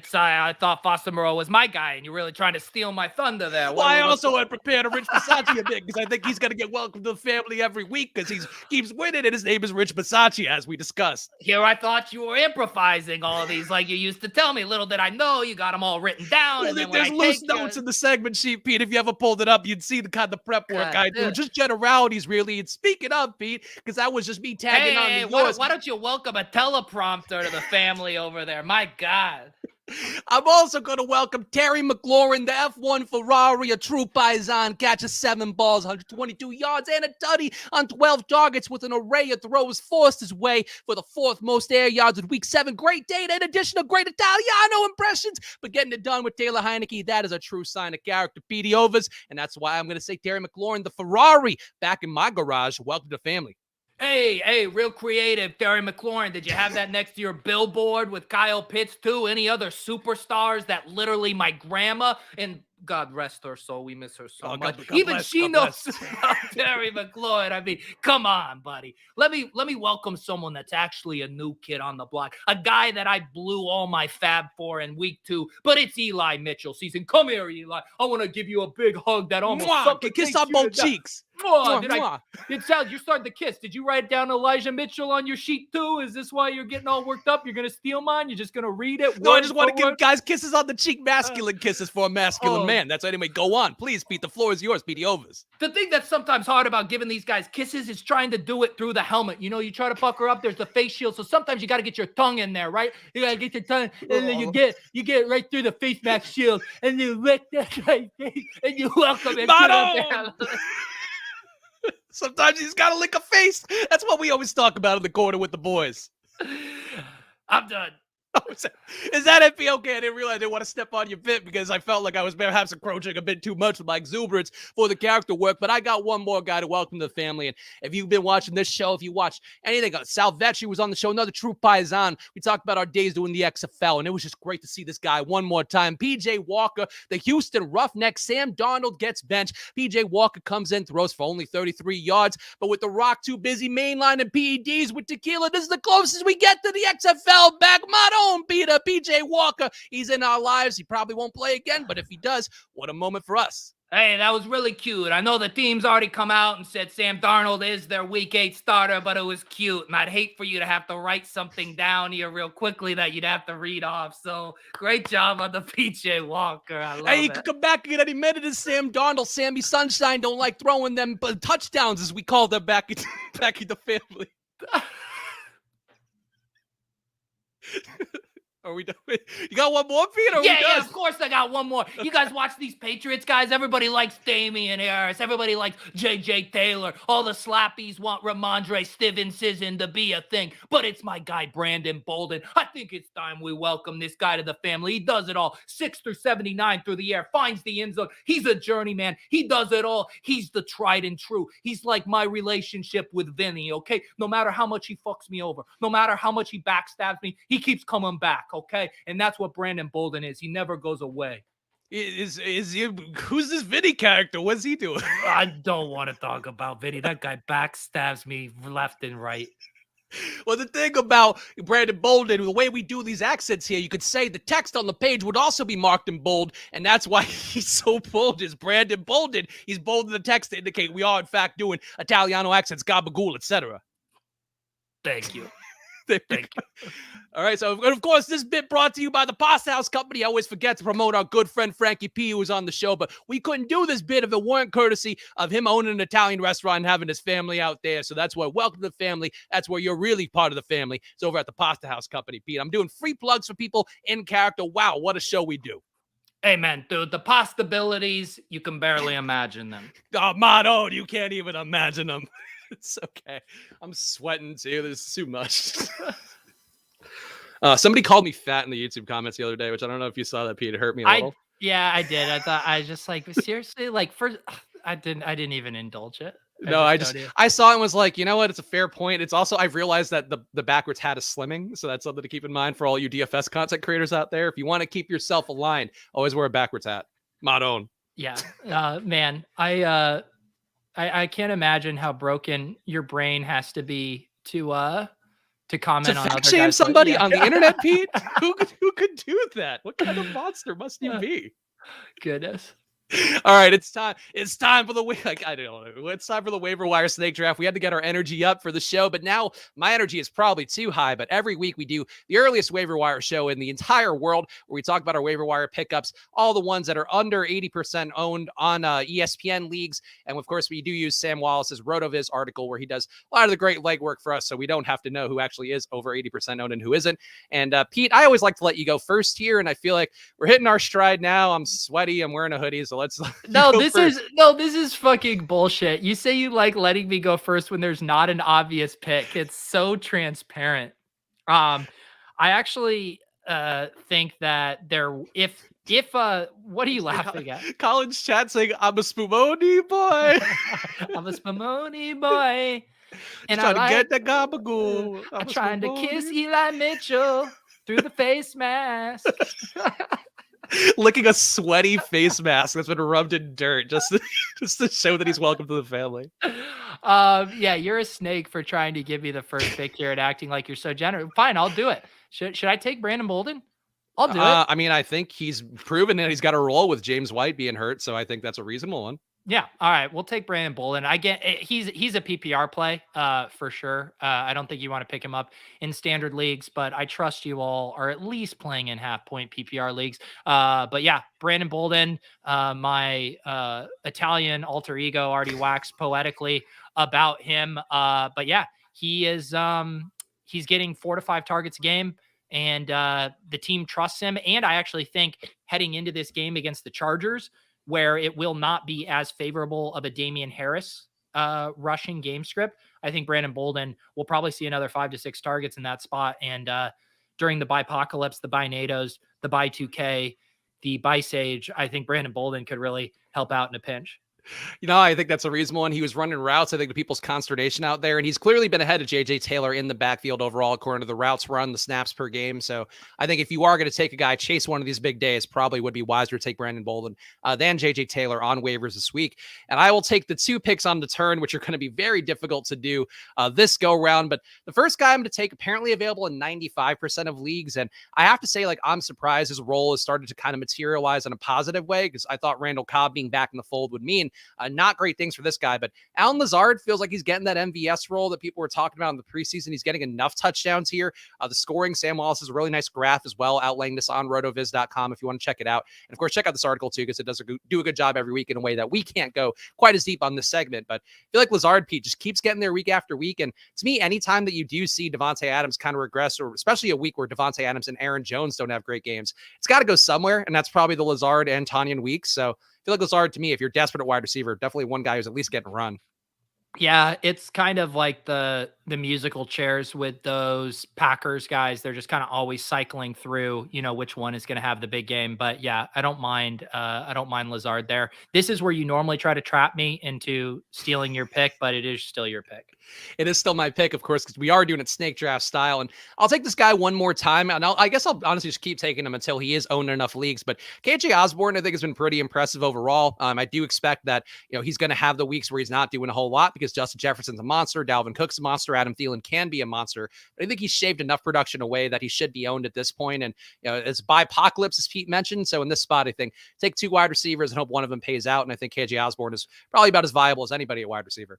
thought Foster Moreau was my guy, and you're really trying to steal my thunder there. Well, I also had prepared a Rich Bisaccia bit because I think he's going to get welcomed to the family every week because he keeps winning, and his name is Rich Bisaccia, as we discussed. Here I thought you were improvising all of these like you used to tell me. Little did I know you got them all written down. Well, and then there's loose notes in the segment sheet, Pete. If you ever pulled it up, you'd see the kind of prep work I do. Just generalities, really. And speaking of, Pete, because that was just me tagging on to yours. Why don't you welcome a teleprompter to the family over there? My God. I'm also going to welcome Terry McLaurin, the F1 Ferrari, a true paisan, catches 7 balls, 122 yards, and a tutty on 12 targets with an array of throws forced his way for the 4th most air yards in Week 7. Great data in addition to great Italiano impressions, but getting it done with Taylor Heineke, that is a true sign of character, Petey Overs, and that's why I'm going to say Terry McLaurin, the Ferrari, back in my garage. Welcome to the family. Hey, real creative, Terry McLaurin. Did you have that next to your billboard with Kyle Pitts, too? Any other superstars that literally my grandma, and God rest her soul, we miss her so much. Even she knows about Terry McLaurin. I mean, come on, buddy. Let me welcome someone that's actually a new kid on the block, a guy that I blew all my fab for in Week 2, but it's Eli Mitchell season. Come here, Eli. I want to give you a big hug that almost kiss on both cheeks. It sounds you're starting to kiss. Did you write down Elijah Mitchell on your sheet too? Is this why you're getting all worked up? You're gonna steal mine? You're just gonna read it? No, I just want to give guys kisses on the cheek, masculine kisses for a masculine man. That's anyway. Go on, please, Pete. The floor is yours, Petey Overs. The thing that's sometimes hard about giving these guys kisses is trying to do it through the helmet. You know, you try to pucker up. There's the face shield, so sometimes you got to get your tongue in there, right? You gotta get your tongue, and then you get right through the face mask shield, and you lick that guy's face, and you welcome him. Sometimes he's got to lick a face. That's what we always talk about in the corner with the boys. I'm done. Is that it? Okay, I didn't realize I didn't want to step on your bit because I felt like I was perhaps encroaching a bit too much with my exuberance for the character work. But I got one more guy to welcome to the family. And if you've been watching this show, if you watch anything, Sal Vetri was on the show, another true paisan. We talked about our days doing the XFL, and it was just great to see this guy one more time. PJ Walker, the Houston Roughneck. Sam Darnold gets benched. PJ Walker comes in, throws for only 33 yards. But with the Rock too busy mainlining PEDs with tequila, this is the closest we get to the XFL back. My own Peter, PJ Walker. He's in our lives. He probably won't play again, but if he does, what a moment for us. Hey, that was really cute. I know the team's already come out and said Sam Darnold is their Week 8 starter, but it was cute. And I'd hate for you to have to write something down here real quickly that you'd have to read off. So great job on the PJ Walker. I love it. Hey, he could come back at any minute as Sam Darnold. Sammy Sunshine don't like throwing them touchdowns, as we call them back in the family. Are we done? You got one more, Peter? Yeah, of course I got one more. You guys watch these Patriots guys? Everybody likes Damian Harris. Everybody likes J.J. Taylor. All the slappies want Ramondre Stevenson to be a thing. But it's my guy, Brandon Bolden. I think it's time we welcome this guy to the family. He does it all. 6 through 79 through the air. Finds the end zone. He's a journeyman. He does it all. He's the tried and true. He's like my relationship with Vinny, okay? No matter how much he fucks me over, no matter how much he backstabs me, he keeps coming back, okay? And that's what Brandon Bolden is. He never goes away. Is he, who's this Vinny character? What's he doing? I don't want to talk about Vinny. That guy backstabs me left and right. Well, the thing about Brandon Bolden, the way we do these accents here, you could say the text on the page would also be marked in bold, and that's why he's so bold. Is Brandon Bolden? He's bold in the text to indicate we are, in fact, doing Italiano accents, gabagool, etc. Thank you. Thank you. All right, so of course, this bit brought to you by the Pasta House Company. I always forget to promote our good friend Frankie P, who was on the show, but we couldn't do this bit if it weren't courtesy of him owning an Italian restaurant and having his family out there. So that's why, welcome to the family. That's where you're really part of the family. It's over at the Pasta House Company, Pete. I'm doing free plugs for people in character. Wow, what a show we do. Hey, man, dude, the possibilities, you can barely imagine them. Oh, Mano, you can't even imagine them. It's okay. I'm sweating too. There's too much. Somebody called me fat in the YouTube comments the other day, which I don't know if you saw that, Pete. It hurt me a little. Yeah, I did. I thought I just like, seriously, like first, I didn't even indulge it. I saw it and was like, you know what? It's a fair point. It's also, I've realized that the backwards hat is slimming. So that's something to keep in mind for all you DFS content creators out there. If you want to keep yourself aligned, always wear a backwards hat. Madon. Yeah. Man, I can't imagine how broken your brain has to be to comment on other guys. Shame somebody on the internet, Pete? Who could do that? What kind of monster must you be? Goodness. All right, it's time. It's time for the I don't know. It's time for the waiver wire snake draft. We had to get our energy up for the show, but now my energy is probably too high. But every week we do the earliest waiver wire show in the entire world, where we talk about our waiver wire pickups, all the ones that are under 80% owned on ESPN leagues, and of course we do use Sam Wallace's RotoViz article where he does a lot of the great legwork for us, so we don't have to know who actually is over 80% owned and who isn't. And Pete, I always like to let you go first here, and I feel like we're hitting our stride now. I'm sweaty. I'm wearing a hoodie, so let's this is fucking bullshit. You say you like letting me go first when there's not an obvious pick. It's so transparent. I actually think that if what are you laughing at? Colin's chat saying I'm a Spumoni boy. I'm a Spumoni boy. And trying to get the gabagool. I'm trying to kiss Eli Mitchell through the face mask. Licking a sweaty face mask that's been rubbed in dirt just to show that he's welcome to the family. Yeah, you're a snake for trying to give me the first pick here and acting like you're so generous. Fine, I'll do it. Should I take Brandon Bolden? I'll do it. I mean, I think he's proven that he's got a role with James White being hurt, so I think that's a reasonable one. Yeah. All right. We'll take Brandon Bolden. I get he's a PPR play for sure. I don't think you want to pick him up in standard leagues, but I trust you all are at least playing in half point PPR leagues. But yeah, Brandon Bolden, my Italian alter ego already waxed poetically about him. But yeah, he is he's getting 4 to 5 targets a game, and the team trusts him. And I actually think heading into this game against the Chargers, where it will not be as favorable of a Damian Harris rushing game script, I think Brandon Bolden will probably see another 5 to 6 targets in that spot. And during the Bipocalypse, the Binados, the By 2K, the By Sage, I think Brandon Bolden could really help out in a pinch. I think that's a reasonable one. He was running routes, I think, to people's consternation out there. And he's clearly been ahead of JJ Taylor in the backfield overall, according to the routes run, the snaps per game. So I think if you are going to take a guy, chase one of these big days, probably would be wiser to take Brandon Bolden than JJ Taylor on waivers this week. And I will take the 2 picks on the turn, which are going to be very difficult to do this go round. But the first guy I'm going to take, apparently available in 95% of leagues. And I have to say, I'm surprised his role has started to kind of materialize in a positive way, because I thought Randall Cobb being back in the fold would mean not great things for this guy, but Allen Lazard feels like he's getting that MVS role that people were talking about in the preseason. He's getting enough touchdowns here. The scoring, Sam Wallace has a really nice graph as well, outlaying this on rotoviz.com if you want to check it out. And of course, check out this article too, because it does do a good job every week in a way that we can't go quite as deep on this segment. But I feel like Lazard, Pete, just keeps getting there week after week. And to me, anytime that you do see Devontae Adams kind of regress, or especially a week where Devontae Adams and Aaron Jones don't have great games, it's got to go somewhere. And that's probably the Lazard and Tanyan weeks. So I feel like Lazard, to me, if you're desperate at wide receiver, definitely one guy who's at least getting a run. Yeah, it's kind of like the musical chairs with those Packers guys. They're just kind of always cycling through, which one is going to have the big game. But yeah, I don't mind Lazard there. This is where you normally try to trap me into stealing your pick, but it is still your pick. It is still my pick, of course, because we are doing it snake draft style. And I'll take this guy one more time. And I guess I'll honestly just keep taking him until he is owned in enough leagues. But KJ Osborne, I think, has been pretty impressive overall. I do expect that, he's going to have the weeks where he's not doing a whole lot, because Justin Jefferson's a monster. Dalvin Cook's a monster. Adam Thielen can be a monster. But I think he's shaved enough production away that he should be owned at this point. And, it's Bipocalypse, as Pete mentioned. So in this spot, I think take 2 wide receivers and hope one of them pays out. And I think KJ Osborne is probably about as viable as anybody at wide receiver.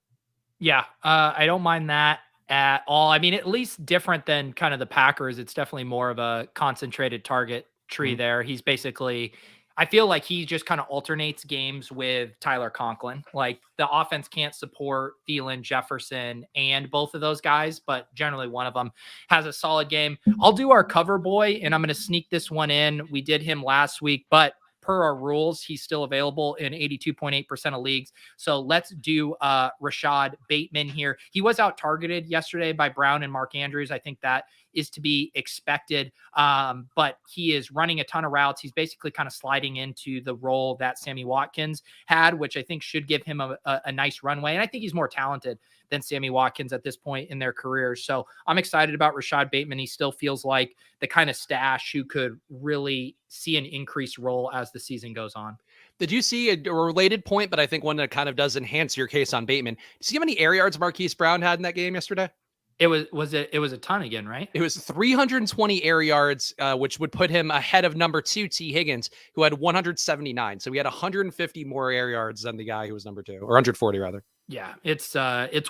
Yeah, I don't mind that at all. I mean, at least different than kind of the Packers. It's definitely more of a concentrated target tree there. He's basically, I feel like he just kind of alternates games with Tyler Conklin. Like, the offense can't support Thielen, Jefferson, and both of those guys, but generally one of them has a solid game. I'll do our cover boy, and I'm going to sneak this one in. We did him last week, but per our rules, he's still available in 82.8% of leagues. So let's do Rashad Bateman here. He was out targeted yesterday by Brown and Mark Andrews. I think that is to be expected. But he is running a ton of routes. He's basically kind of sliding into the role that Sammy Watkins had, which I think should give him a nice runway. And I think he's more talented than Sammy Watkins at this point in their careers. So I'm excited about Rashad Bateman. He still feels like the kind of stash who could really see an increased role as the season goes on. Did you see a related point, but I think one that kind of does enhance your case on Bateman? Did you see how many air yards Marquise Brown had in that game yesterday? It was a ton again, right? It was 320 air yards, which would put him ahead of number 2, T. Higgins, who had 179. So he had 150 more air yards than the guy who was number 2, or 140 rather. Yeah, it's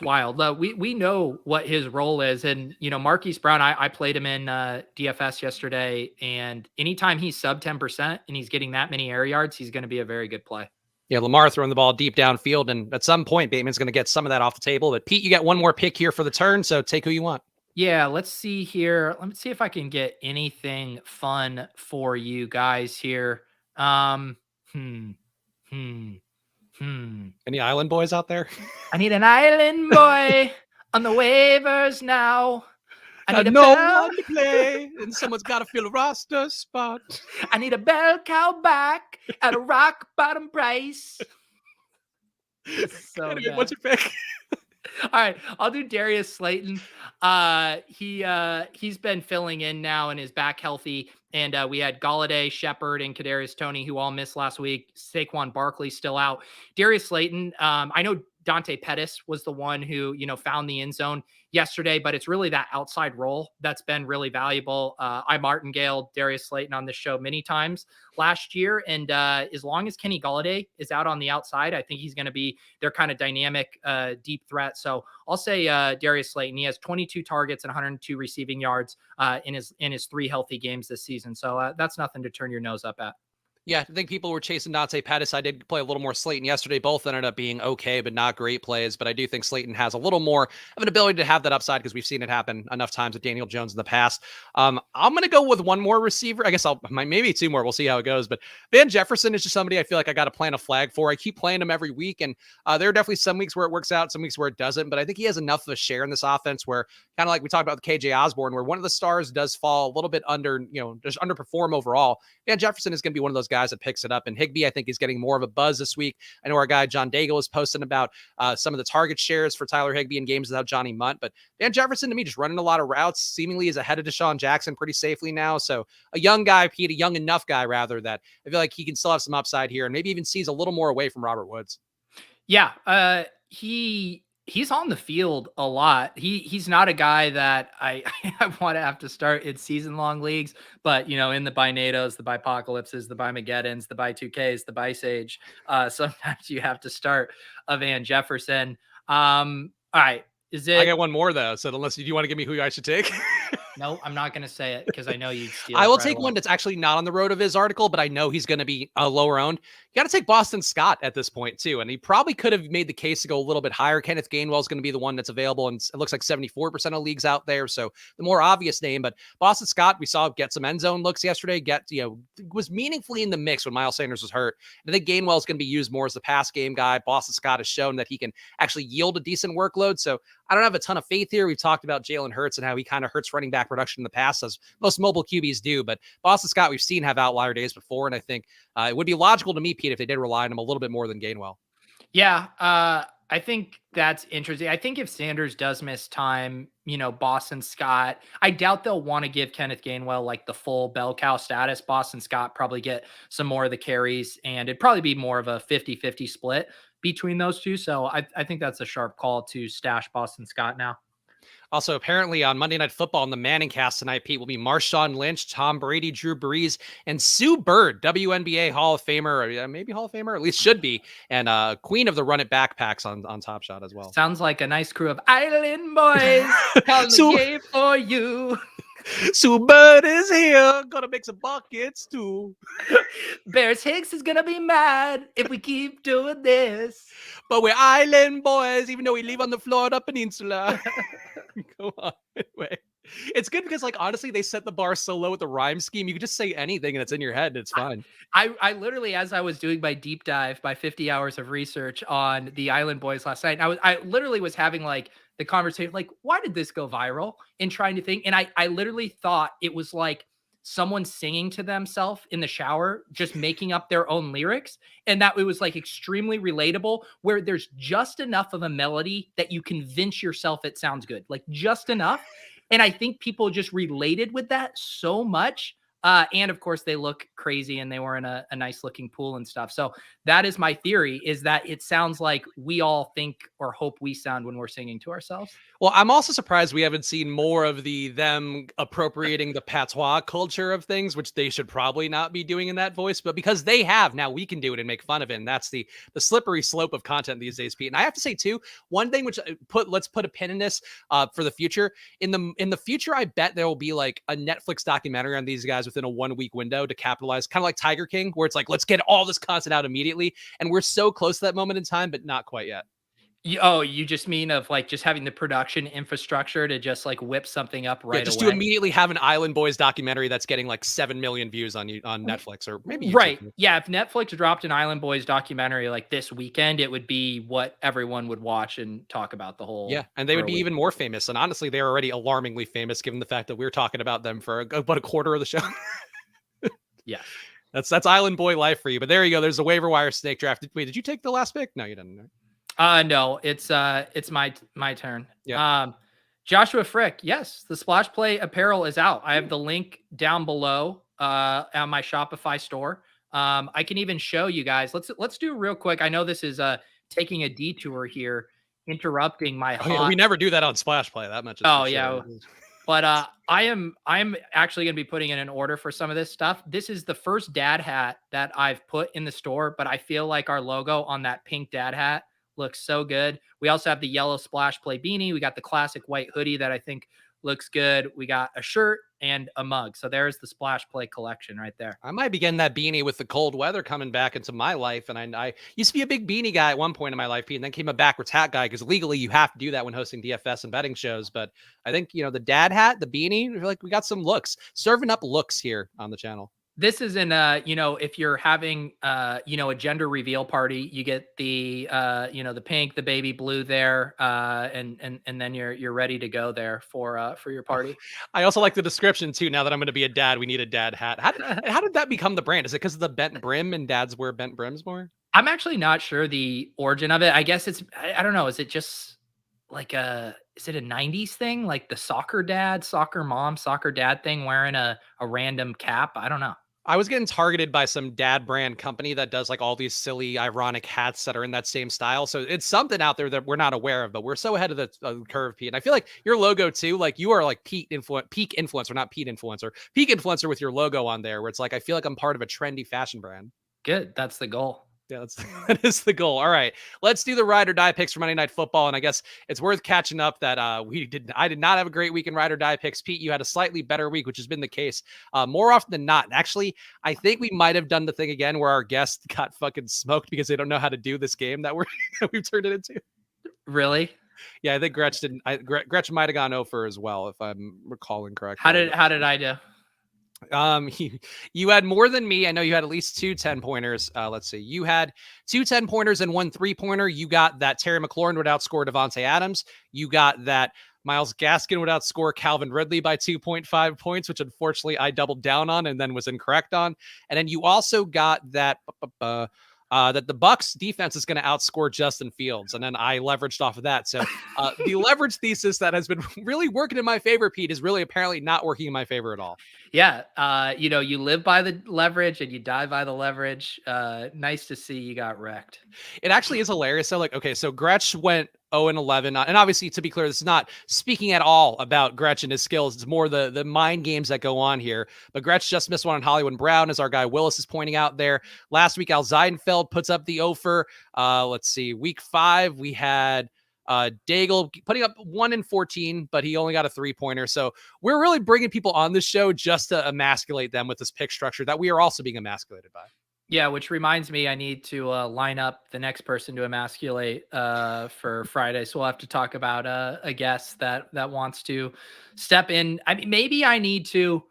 wild. We know what his role is, and Marquise Brown. I played him in DFS yesterday, and anytime he's sub 10% and he's getting that many air yards, he's going to be a very good play. Yeah, Lamar throwing the ball deep downfield, and at some point, Bateman's going to get some of that off the table. But Pete, you got one more pick here for the turn, so take who you want. Yeah, let's see here. Let me see if I can get anything fun for you guys here. Any island boys out there? I need an island boy on the waivers now. I need no one to play, and someone's got to fill a roster spot. I need a bell cow back at a rock bottom price. So what's your pick? All right, I'll do Darius Slayton. He's been filling in now and is back healthy. And we had Golladay, Shepard, and Kadarius Toney, who all missed last week. Saquon Barkley still out. Darius Slayton, I know Dante Pettis was the one who, found the end zone yesterday, but it's really that outside role that's been really valuable. I martingale Darius Slayton on this show many times last year. And as long as Kenny Golladay is out on the outside, I think he's going to be their kind of dynamic, deep threat. So I'll say Darius Slayton. He has 22 targets and 102 receiving yards in his 3 healthy games this season. So that's nothing to turn your nose up at. Yeah, I think people were chasing Dante Pettis. I did play a little more Slayton yesterday. Both ended up being okay, but not great plays. But I do think Slayton has a little more of an ability to have that upside because we've seen it happen enough times with Daniel Jones in the past. I'm going to go with one more receiver. I guess maybe two more. We'll see how it goes. But Van Jefferson is just somebody I feel like I got to plant a flag for. I keep playing him every week, and there are definitely some weeks where it works out, some weeks where it doesn't. But I think he has enough of a share in this offense where, kind of like we talked about with KJ Osborne, where one of the stars does fall a little bit under, just underperform overall. Van Jefferson is going to be one of those guys that picks it up. And Higbee, I think, is getting more of a buzz this week. I know our guy John Daigle is posting about some of the target shares for Tyler Higbee in games without Johnny Munt. But Van Jefferson, to me, just running a lot of routes, seemingly is ahead of Deshaun Jackson pretty safely now. So a young guy, Pete, a young enough guy, rather, that I feel like he can still have some upside here and maybe even sees a little more away from Robert Woods. Yeah, he's on the field a lot. He's not a guy that I I want to have to start in season long leagues, but in the Binatos, the Bipocalypses, the Bimageddons, the By2Ks, the Bisage, sometimes you have to start a Van Jefferson. All right, I got one more though. So unless you want to give me who I should take. No, I'm not going to say it because I know you'd steal I it will right take away. one that's actually not on the road of his article, but I know he's going to be lower owned. You got to take Boston Scott at this point too. And he probably could have made the case to go a little bit higher. Kenneth Gainwell is going to be the one that's available. And it looks like 74% of leagues out there. So the more obvious name, but Boston Scott, we saw get some end zone looks yesterday, was meaningfully in the mix when Miles Sanders was hurt. And I think Gainwell is going to be used more as the pass game guy. Boston Scott has shown that he can actually yield a decent workload. So I don't have a ton of faith here. We've talked about Jalen Hurts and how he kind of hurts running back production in the past, as most mobile QBs do. But Boston Scott, we've seen have outlier days before. And I think it would be logical to me, Pete, if they did rely on him a little bit more than Gainwell. Yeah, I think that's interesting. I think if Sanders does miss time, Boston Scott, I doubt they'll want to give Kenneth Gainwell like the full bell cow status. Boston Scott probably get some more of the carries, and it'd probably be more of a 50-50 split between those two. So I think that's a sharp call to stash Boston Scott now. Also, apparently on Monday Night Football on the Manning cast tonight, Pete, will be Marshawn Lynch, Tom Brady, Drew Brees, and Sue Bird, WNBA Hall of Famer, or maybe Hall of Famer, at least should be, and queen of the run it backpacks on Top Shot as well. Sounds like a nice crew of island boys calling the game for you. Sue Bird is here, gonna make some buckets too. Bears Hicks is gonna be mad if we keep doing this. But we're island boys, even though we live on the Florida Peninsula. Go on. Anyway, it's good because, honestly, they set the bar so low with the rhyme scheme. You can just say anything and it's in your head. And it's fine. I literally, as I was doing my deep dive, my 50 hours of research on the Island Boys last night, I literally was having the conversation, why did this go viral? And trying to think. And I literally thought it was someone singing to themselves in the shower, just making up their own lyrics. And that it was extremely relatable, where there's just enough of a melody that you convince yourself it sounds good, just enough. And I think people just related with that so much. And of course they look crazy and they were in a nice looking pool and stuff. So that is my theory, is that it sounds like we all think or hope we sound when we're singing to ourselves. Well, I'm also surprised we haven't seen more of them appropriating the patois culture of things, which they should probably not be doing in that voice, but because they have, now we can do it and make fun of it. And that's the slippery slope of content these days, Pete. And I have to say too, one thing which let's put a pin in this for the future. In the future, I bet there will be a Netflix documentary on these guys within a 1 week window to capitalize, kind of like Tiger King, where it's let's get all this content out immediately. And we're so close to that moment in time, but not quite yet. You just mean of just having the production infrastructure to just whip something up right away. Just to immediately have an Island Boys documentary that's getting 7 million views on Netflix, or maybe YouTube. Right. Yeah, if Netflix dropped an Island Boys documentary this weekend, it would be what everyone would watch and talk about the whole. Yeah, and they would be even more famous. And honestly, they're already alarmingly famous given the fact that we're talking about them for about a quarter of the show. Yeah. That's Island Boy life for you. But there you go. There's a waiver wire snake draft. Wait, did you take the last pick? No, you didn't. No, it's my turn. Yeah. Joshua Frick. Yes, the Splash Play apparel is out. I have the link down below on my Shopify store. I can even show you guys. Let's do real quick. I know this is taking a detour here, interrupting my we never do that on Splash Play that much. Oh yeah. But I'm actually going to be putting in an order for some of this stuff. This is the first dad hat that I've put in the store, but I feel like our logo on that pink dad hat looks so good. We also have the yellow Splash Play beanie. We got the classic white hoodie that I think looks good. We got a shirt and a mug. So there's the splash play collection right there. I might be getting that beanie with the cold weather coming back into my life. And I used to be a big beanie guy at one point in my life, Pete, and then came a backwards hat guy because legally you have to do that when hosting DFS and betting shows. But I think, the dad hat, the beanie, like we got some looks, serving up looks here on the channel. This is in if you're having a gender reveal party, you get the the pink, the baby blue there, and then you're ready to go there for your party. I also like the description too. Now that I'm going to be a dad, we need a dad hat. How did that become the brand? Is it because of the bent brim and dads wear bent brims more? I'm actually not sure the origin of it. I guess I don't know. Is it just like is it a 90s thing? Like the soccer dad, soccer mom, soccer dad thing wearing a random cap? I don't know. I was getting targeted by some dad brand company that does like all these silly, ironic hats that are in that same style. So it's something out there that we're not aware of, but we're so ahead of the curve, Pete. And I feel like your logo too, like you are like peak influencer, not Pete influencer, peak influencer with your logo on there, where it's like, I feel like I'm part of a trendy fashion brand. Good. That's the goal. Yeah, that is the goal. All right, let's do the ride or die picks for Monday Night Football. And I guess it's worth catching up that I did not have a great week in ride or die picks. Pete, you had a slightly better week, which has been the case more often than not. Actually, I think we might have done the thing again where our guest got fucking smoked because they don't know how to do this game that we've turned it into. Really? Yeah, I think Gretchen might have gone over as well, if I'm recalling correctly. How did I do? You had more than me. I know you had at least 2 10-pointers. Let's see. You had 2 10-pointers and 1 3-pointer. You got that Terry McLaurin would outscore Devontae Adams. You got that Myles Gaskin would outscore Calvin Ridley by 2.5 points, which unfortunately I doubled down on and then was incorrect on. And then you also got that that the Bucs defense is going to outscore Justin Fields. And then I leveraged off of that. So the leverage thesis that has been really working in my favor, Pete, is really apparently not working in my favor at all. Yeah. You live by the leverage and you die by the leverage. Nice to see you got wrecked. It actually is hilarious. So okay, so Gretsch went 0-11. And obviously, to be clear, this is not speaking at all about Gretsch and his skills. It's more the mind games that go on here. But Gretsch just missed one on Hollywood Brown, as our guy Willis is pointing out there. Last week, Al Zeidenfeld puts up the offer. Let's see. Week 5, we had Daigle putting up 1-14, but he only got a 3-pointer. So we're really bringing people on this show just to emasculate them with this pick structure that we are also being emasculated by. Yeah, which reminds me, I need to line up the next person to emasculate for Friday. So we'll have to talk about a guest that wants to step in. I mean, maybe I need to,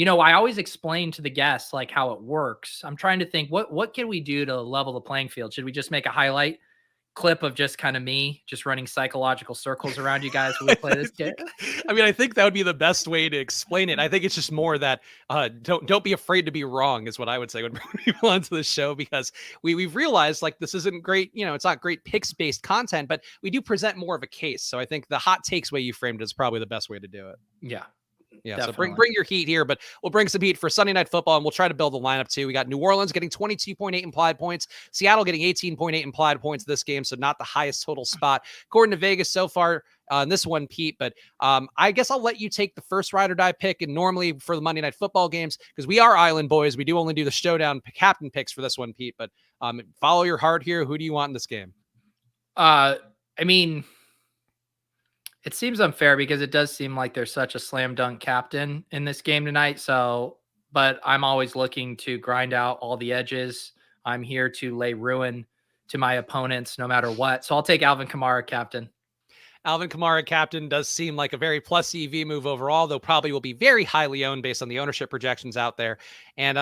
I always explain to the guests like how it works. I'm trying to think what can we do to level the playing field? Should we just make a highlight clip of just kind of me just running psychological circles around you guys when we play this game? I mean, I think that would be the best way to explain it. I think it's just more that don't be afraid to be wrong is what I would say when bringing people onto the show, because we've realized like this isn't great, it's not great picks based content, but we do present more of a case. So I think the hot takes way you framed it is probably the best way to do it. Yeah. Yeah, definitely. so bring your heat here, but we'll bring some heat for Sunday Night Football, and we'll try to build a lineup too. We got New Orleans getting 22.8 implied points, Seattle getting 18.8 implied points this game, so not the highest total spot according to Vegas so far in this one, Pete. But I guess I'll let you take the first ride or die pick, and normally for the Monday Night Football games, because we are Island boys, we do only do the showdown captain picks for this one, Pete. But follow your heart here. Who do you want in this game? I mean, it seems unfair because it does seem like there's such a slam dunk captain in this game tonight. So, but I'm always looking to grind out all the edges. I'm here to lay ruin to my opponents no matter what. So I'll take Alvin Kamara captain. Alvin Kamara captain does seem like a very plus EV move overall, though probably will be very highly owned based on the ownership projections out there. And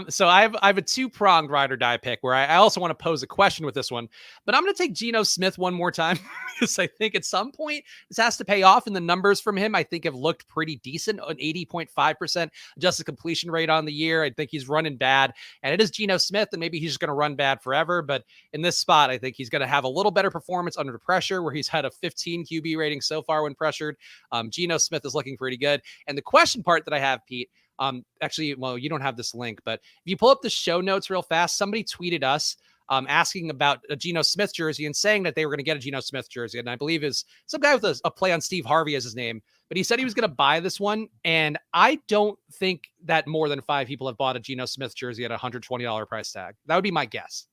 so I have a 2-pronged ride or die pick where I also want to pose a question with this one, but I'm going to take Geno Smith one more time because I think at some point this has to pay off, and the numbers from him I think have looked pretty decent. An 80.5% adjusted completion rate on the year. I think he's running bad, and it is Geno Smith, and maybe he's just going to run bad forever. But in this spot, I think he's going to have a little better performance under pressure, where he's had a 15 QB rating so far when pressured. Geno Smith is looking pretty good. And the question part that I have, Pete, actually, well, you don't have this link, but if you pull up the show notes real fast, somebody tweeted us asking about a Geno Smith jersey and saying that they were going to get a Geno Smith jersey. And I believe is some guy with a play on Steve Harvey as his name, but he said he was going to buy this one. And I don't think that more than 5 people have bought a Geno Smith jersey at a $120 price tag. That would be my guess.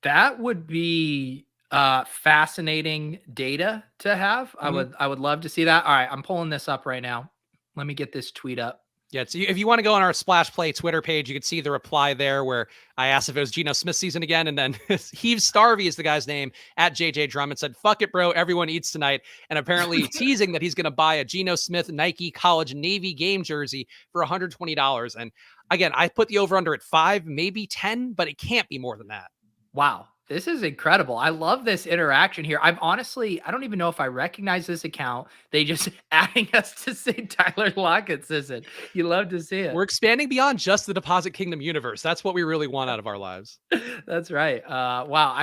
That would be Fascinating data to have. Mhm. I would love to see that. All right, I'm pulling this up right now. Let me get this tweet up. Yeah, so if you want to go on our Splash Play Twitter page, you can see the reply there where I asked if it was Geno Smith season again, and then Heave Starvey is the guy's name at JJ Drummond said, "Fuck it, bro. Everyone eats tonight," and apparently teasing that he's going to buy a Geno Smith Nike College Navy game jersey for $120. And again, I put the over under at 5, maybe 10, but it can't be more than that. Wow, this is incredible. I love this interaction here. I don't even know if I recognize this account. They just adding us to say Tyler Lockett's isn't. You love to see it. We're expanding beyond just the Deposit Kingdom universe. That's what we really want out of our lives. That's right. Wow.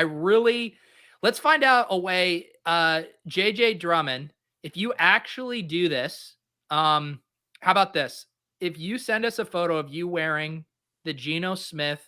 Let's find out a way. JJ Drummond, if you actually do this, how about this? If you send us a photo of you wearing the Geno Smith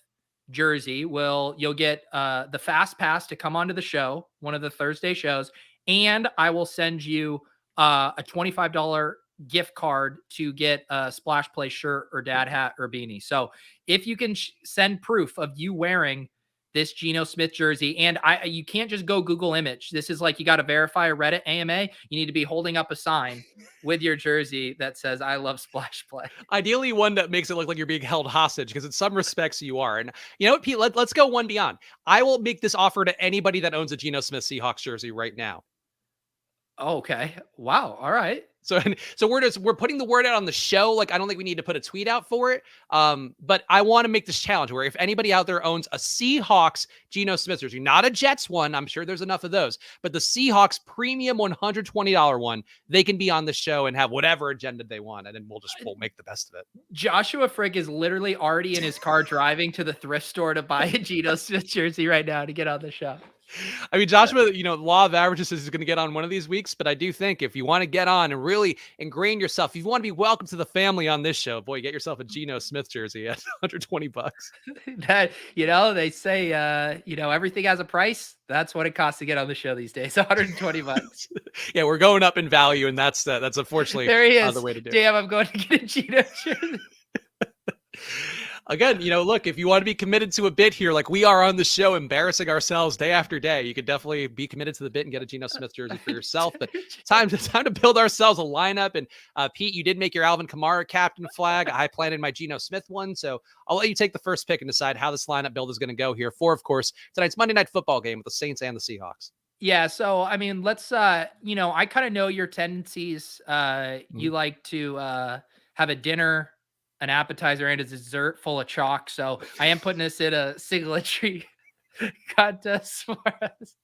jersey, you'll get the fast pass to come onto the show, one of the Thursday shows, and I will send you a $25 gift card to get a Splash Play shirt or dad hat or beanie. So if you can send proof of you wearing this Geno Smith jersey, and you can't just go Google image. This is like, you got to verify a Reddit AMA. You need to be holding up a sign with your jersey that says "I love Splash Play." Ideally, one that makes it look like you're being held hostage, because in some respects you are. And you know what, Pete? Let's go one beyond. I will make this offer to anybody that owns a Geno Smith Seahawks jersey right now. Okay. Wow. All right. So we're putting the word out on the show. Like, I don't think we need to put a tweet out for it. But I want to make this challenge where if anybody out there owns a Seahawks Geno Smith jersey, not a Jets one, I'm sure there's enough of those, but the Seahawks premium $120 one, they can be on the show and have whatever agenda they want, and then we'll make the best of it. Joshua Frick is literally already in his car driving to the thrift store to buy a Geno Smith jersey right now to get on the show. I mean, Joshua, the law of averages is going to get on one of these weeks, but I do think if you want to get on and really ingrain yourself, if you want to be welcome to the family on this show, boy, get yourself a Geno Smith jersey at $120. That, they say, everything has a price. That's what it costs to get on the show these days. $120. Yeah, we're going up in value, and that's unfortunately there he is. The way to do it. Damn, I'm going to get a Geno jersey. Again, look, if you want to be committed to a bit here, like we are on the show, embarrassing ourselves day after day, you could definitely be committed to the bit and get a Geno Smith jersey for yourself. But time to build ourselves a lineup. And Pete, you did make your Alvin Kamara captain flag. I planted my Geno Smith one. So I'll let you take the first pick and decide how this lineup build is going to go here for, of course, tonight's Monday Night Football game with the Saints and the Seahawks. Yeah. So, I mean, let's, I kind of know your tendencies. You like to have a dinner, an appetizer, and a dessert full of chalk. So I am putting this in a singletry contest for us.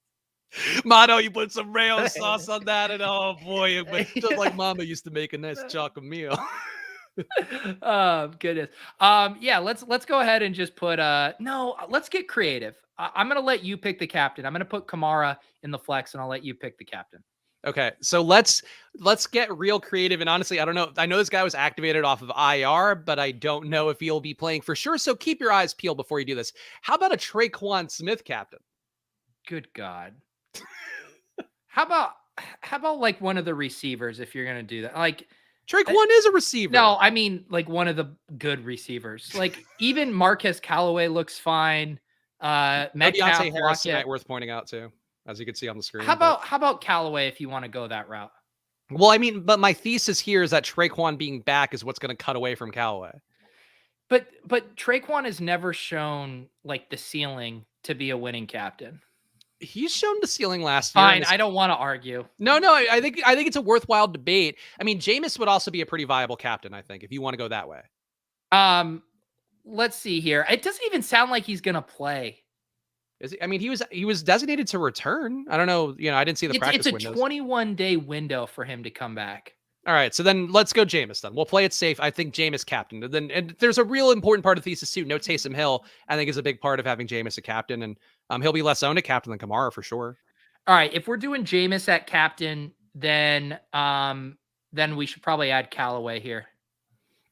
Mano, you put some rail sauce on that, and oh boy, just like Mama used to make a nice chocolate meal. Oh goodness. Yeah, let's go ahead and just put let's get creative. I'm gonna let you pick the captain. I'm gonna put Kamara in the flex, and I'll let you pick the captain. Okay, so let's get real creative. And honestly, I don't know. I know this guy was activated off of IR, but I don't know if he'll be playing for sure. So keep your eyes peeled before you do this. How about a Traquan Smith captain? Good God. How about like one of the receivers, if you're gonna do that? Like, Traquan is a receiver. No, I mean like one of the good receivers. Like even Marquez Callaway looks fine. Metcalf, Harris tonight worth pointing out too, as you can see on the screen. How about Callaway if you want to go that route? Well, I mean, but my thesis here is that Traquan being back is what's going to cut away from Callaway. But Traquan has never shown like the ceiling to be a winning captain. He's shown the ceiling last year. Fine, I don't want to argue. No, I think it's a worthwhile debate. I mean, Jameis would also be a pretty viable captain, I think, if you want to go that way. Let's see here. It doesn't even sound like he's gonna play. Is he? I mean, he was designated to return. I don't know. I didn't see the practice windows. It's a 21-day window for him to come back. All right, so then let's go Jameis then. We'll play it safe. I think Jameis captain. And there's a real important part of the thesis too. No Taysom Hill, I think, is a big part of having Jameis a captain, and he'll be less owned a captain than Kamara for sure. All right, if we're doing Jameis at captain, then we should probably add Callaway here.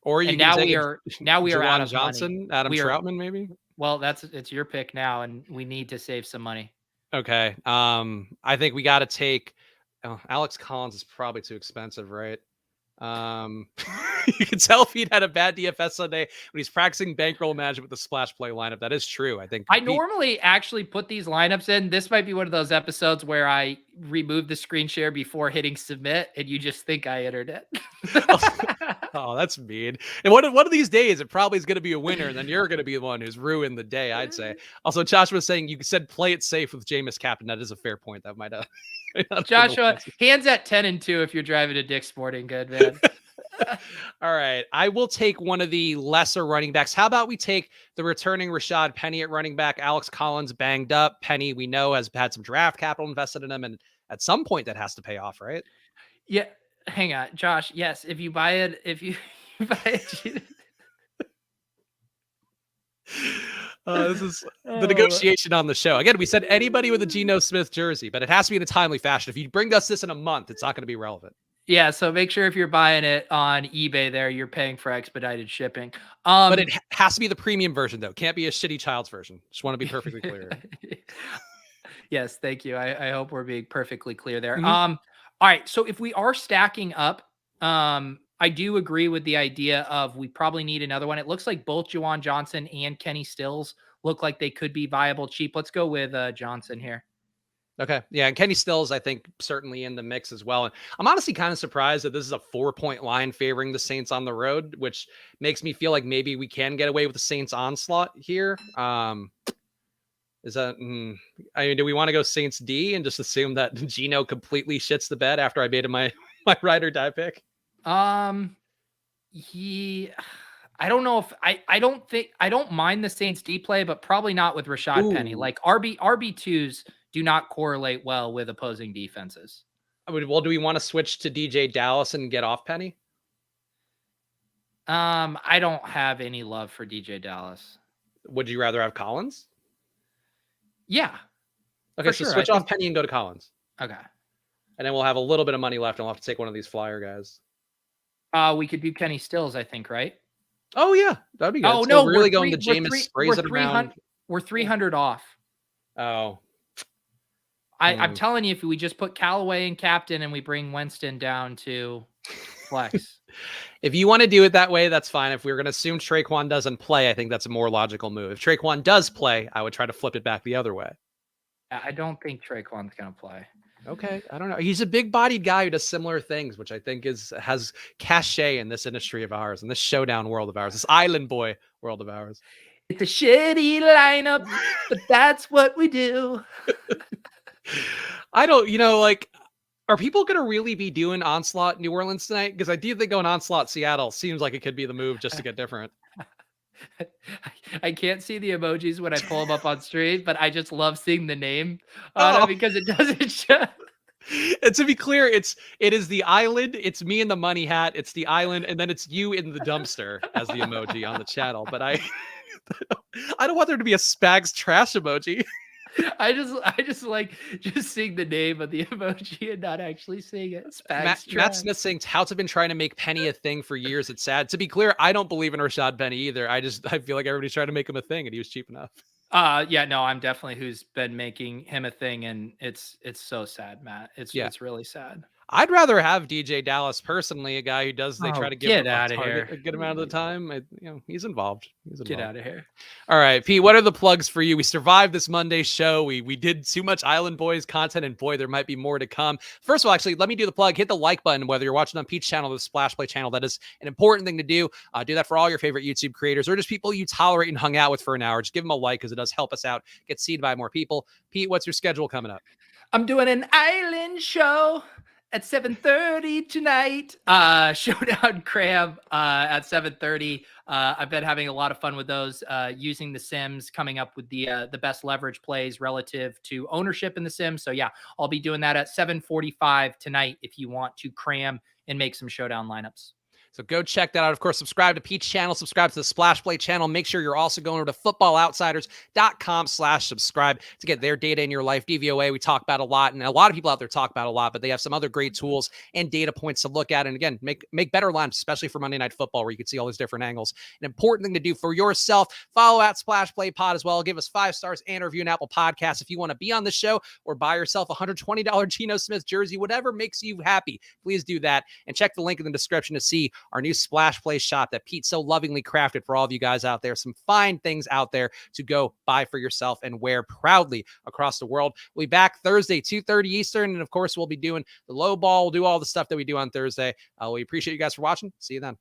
Or you now we are out of Johnson, money. Adam Troutman, maybe. Well, it's your pick now, and we need to save some money. Okay. I think we got to take. Alex Collins is probably too expensive, right? You can tell Pete had a bad DFS Sunday when he's practicing bankroll management with the splash play lineup. That is true. I think I Pete, normally actually put these lineups in. This might be one of those episodes where I remove the screen share before hitting submit, and you just think I entered it. oh, that's mean. And one of these days, it probably is going to be a winner, and then you're going to be the one who's ruined the day, I'd say. Also, Josh was saying you said play it safe with Jameis captain. That is a fair point. That might Joshua, hands at 10-2 if you're driving to Dick's Sporting Good, man. All right. I will take one of the lesser running backs. How about we take the returning Rashad Penny at running back? Alex Collins banged up. Penny, we know, has had some draft capital invested in him, and at some point that has to pay off, right? Yeah. Hang on, Josh. Yes, if you buy it, buy it. This is the negotiation on the show. Again, we said anybody with a Geno Smith jersey, but it has to be in a timely fashion. If you bring us this in a month, it's not going to be relevant. Yeah, so make sure if you're buying it on eBay there, you're paying for expedited shipping. But it has to be the premium version, though. Can't be a shitty child's version. Just want to be perfectly clear. Yes, thank you. I hope we're being perfectly clear there. Mm-hmm. All right, so if we are stacking up, I do agree with the idea of we probably need another one. It looks like both Juwan Johnson and Kenny Stills look like they could be viable cheap. Let's go with Johnson here. Okay. Yeah. And Kenny Stills, I think, certainly in the mix as well. And I'm honestly kind of surprised that this is a 4-point line favoring the Saints on the road, which makes me feel like maybe we can get away with the Saints onslaught here. Is that, I mean, do we want to go Saints D and just assume that Geno completely shits the bed after I made him my ride or die pick? I don't know if I don't mind the Saints D play, but probably not with Rashad Penny. Like RB2s do not correlate well with opposing defenses. Well, do we want to switch to DJ Dallas and get off Penny? I don't have any love for DJ Dallas. Would you rather have Collins? Yeah. Okay, so switch off Penny and go to Collins. Okay. And then we'll have a little bit of money left and we'll have to take one of these flyer guys. We could do Kenny Stills, I think, right? Oh, yeah. That'd be good. Oh, so no. We're really going to Jameis sprays it around. We're 300 off. Oh. I'm telling you, if we just put Callaway in captain and we bring Winston down to flex. If you want to do it that way, that's fine. If we're going to assume Traquan doesn't play, I think that's a more logical move. If Traquan does play, I would try to flip it back the other way. I don't think Traquan's going to play. Okay. I don't know. He's a big-bodied guy who does similar things, which I think has cachet in this industry of ours, in this showdown world of ours, this island boy world of ours. It's a shitty lineup, but that's what we do. I don't, are people going to really be doing Onslaught New Orleans tonight? Because I do think going Onslaught Seattle seems like it could be the move just to get different. I can't see the emojis when I pull them up on stream, but I just love seeing the name on it because it doesn't show. And to be clear, it is the island. It's me in the money hat. It's the island, and then it's you in the dumpster as the emoji on the channel. But I don't want there to be a Spags trash emoji. I just like seeing the name of the emoji and not actually seeing it. Matt Smith saying touts have been trying to make Penny a thing for years. It's sad. To be clear, I don't believe in Rashad Penny either. I feel like everybody's trying to make him a thing, and he was cheap enough. Yeah, no, I'm definitely who's been making him a thing, and it's so sad, Matt. It's really sad. I'd rather have DJ Dallas personally, a guy who they try to get out of here a good amount of the time. He's involved. Get out of here. All right, Pete, what are the plugs for you? We survived this Monday show. We did too much Island Boys content, and boy, there might be more to come. First of all, actually, let me do the plug. Hit the like button, whether you're watching on Pete's channel or the Splash Play channel. That is an important thing to do. Do that for all your favorite YouTube creators or just people you tolerate and hung out with for an hour. Just give them a like because it does help us out, get seen by more people. Pete, what's your schedule coming up? I'm doing an island show at 7:30 tonight. Showdown Cram at 7:30. I've been having a lot of fun with those, using the Sims, coming up with the best leverage plays relative to ownership in the Sims. So yeah, I'll be doing that at 7:45 tonight if you want to cram and make some Showdown lineups. So go check that out. Of course, subscribe to Pete's channel, subscribe to the Splash Play channel. Make sure you're also going over to footballoutsiders.com/subscribe to get their data in your life. DVOA, we talk about a lot, and a lot of people out there talk about a lot, but they have some other great tools and data points to look at. And again, make better lines, especially for Monday Night Football, where you can see all these different angles. An important thing to do for yourself. Follow at Splash Play Pod as well. Give us 5 stars and review an Apple Podcast. If you want to be on the show or buy yourself a $120 Geno Smith jersey, whatever makes you happy, please do that. And check the link in the description to see our new Splash Play shop that Pete so lovingly crafted for all of you guys out there. Some fine things out there to go buy for yourself and wear proudly across the world. We'll be back Thursday, 2:30 Eastern. And of course, we'll be doing the low ball. We'll do all the stuff that we do on Thursday. We appreciate you guys for watching. See you then.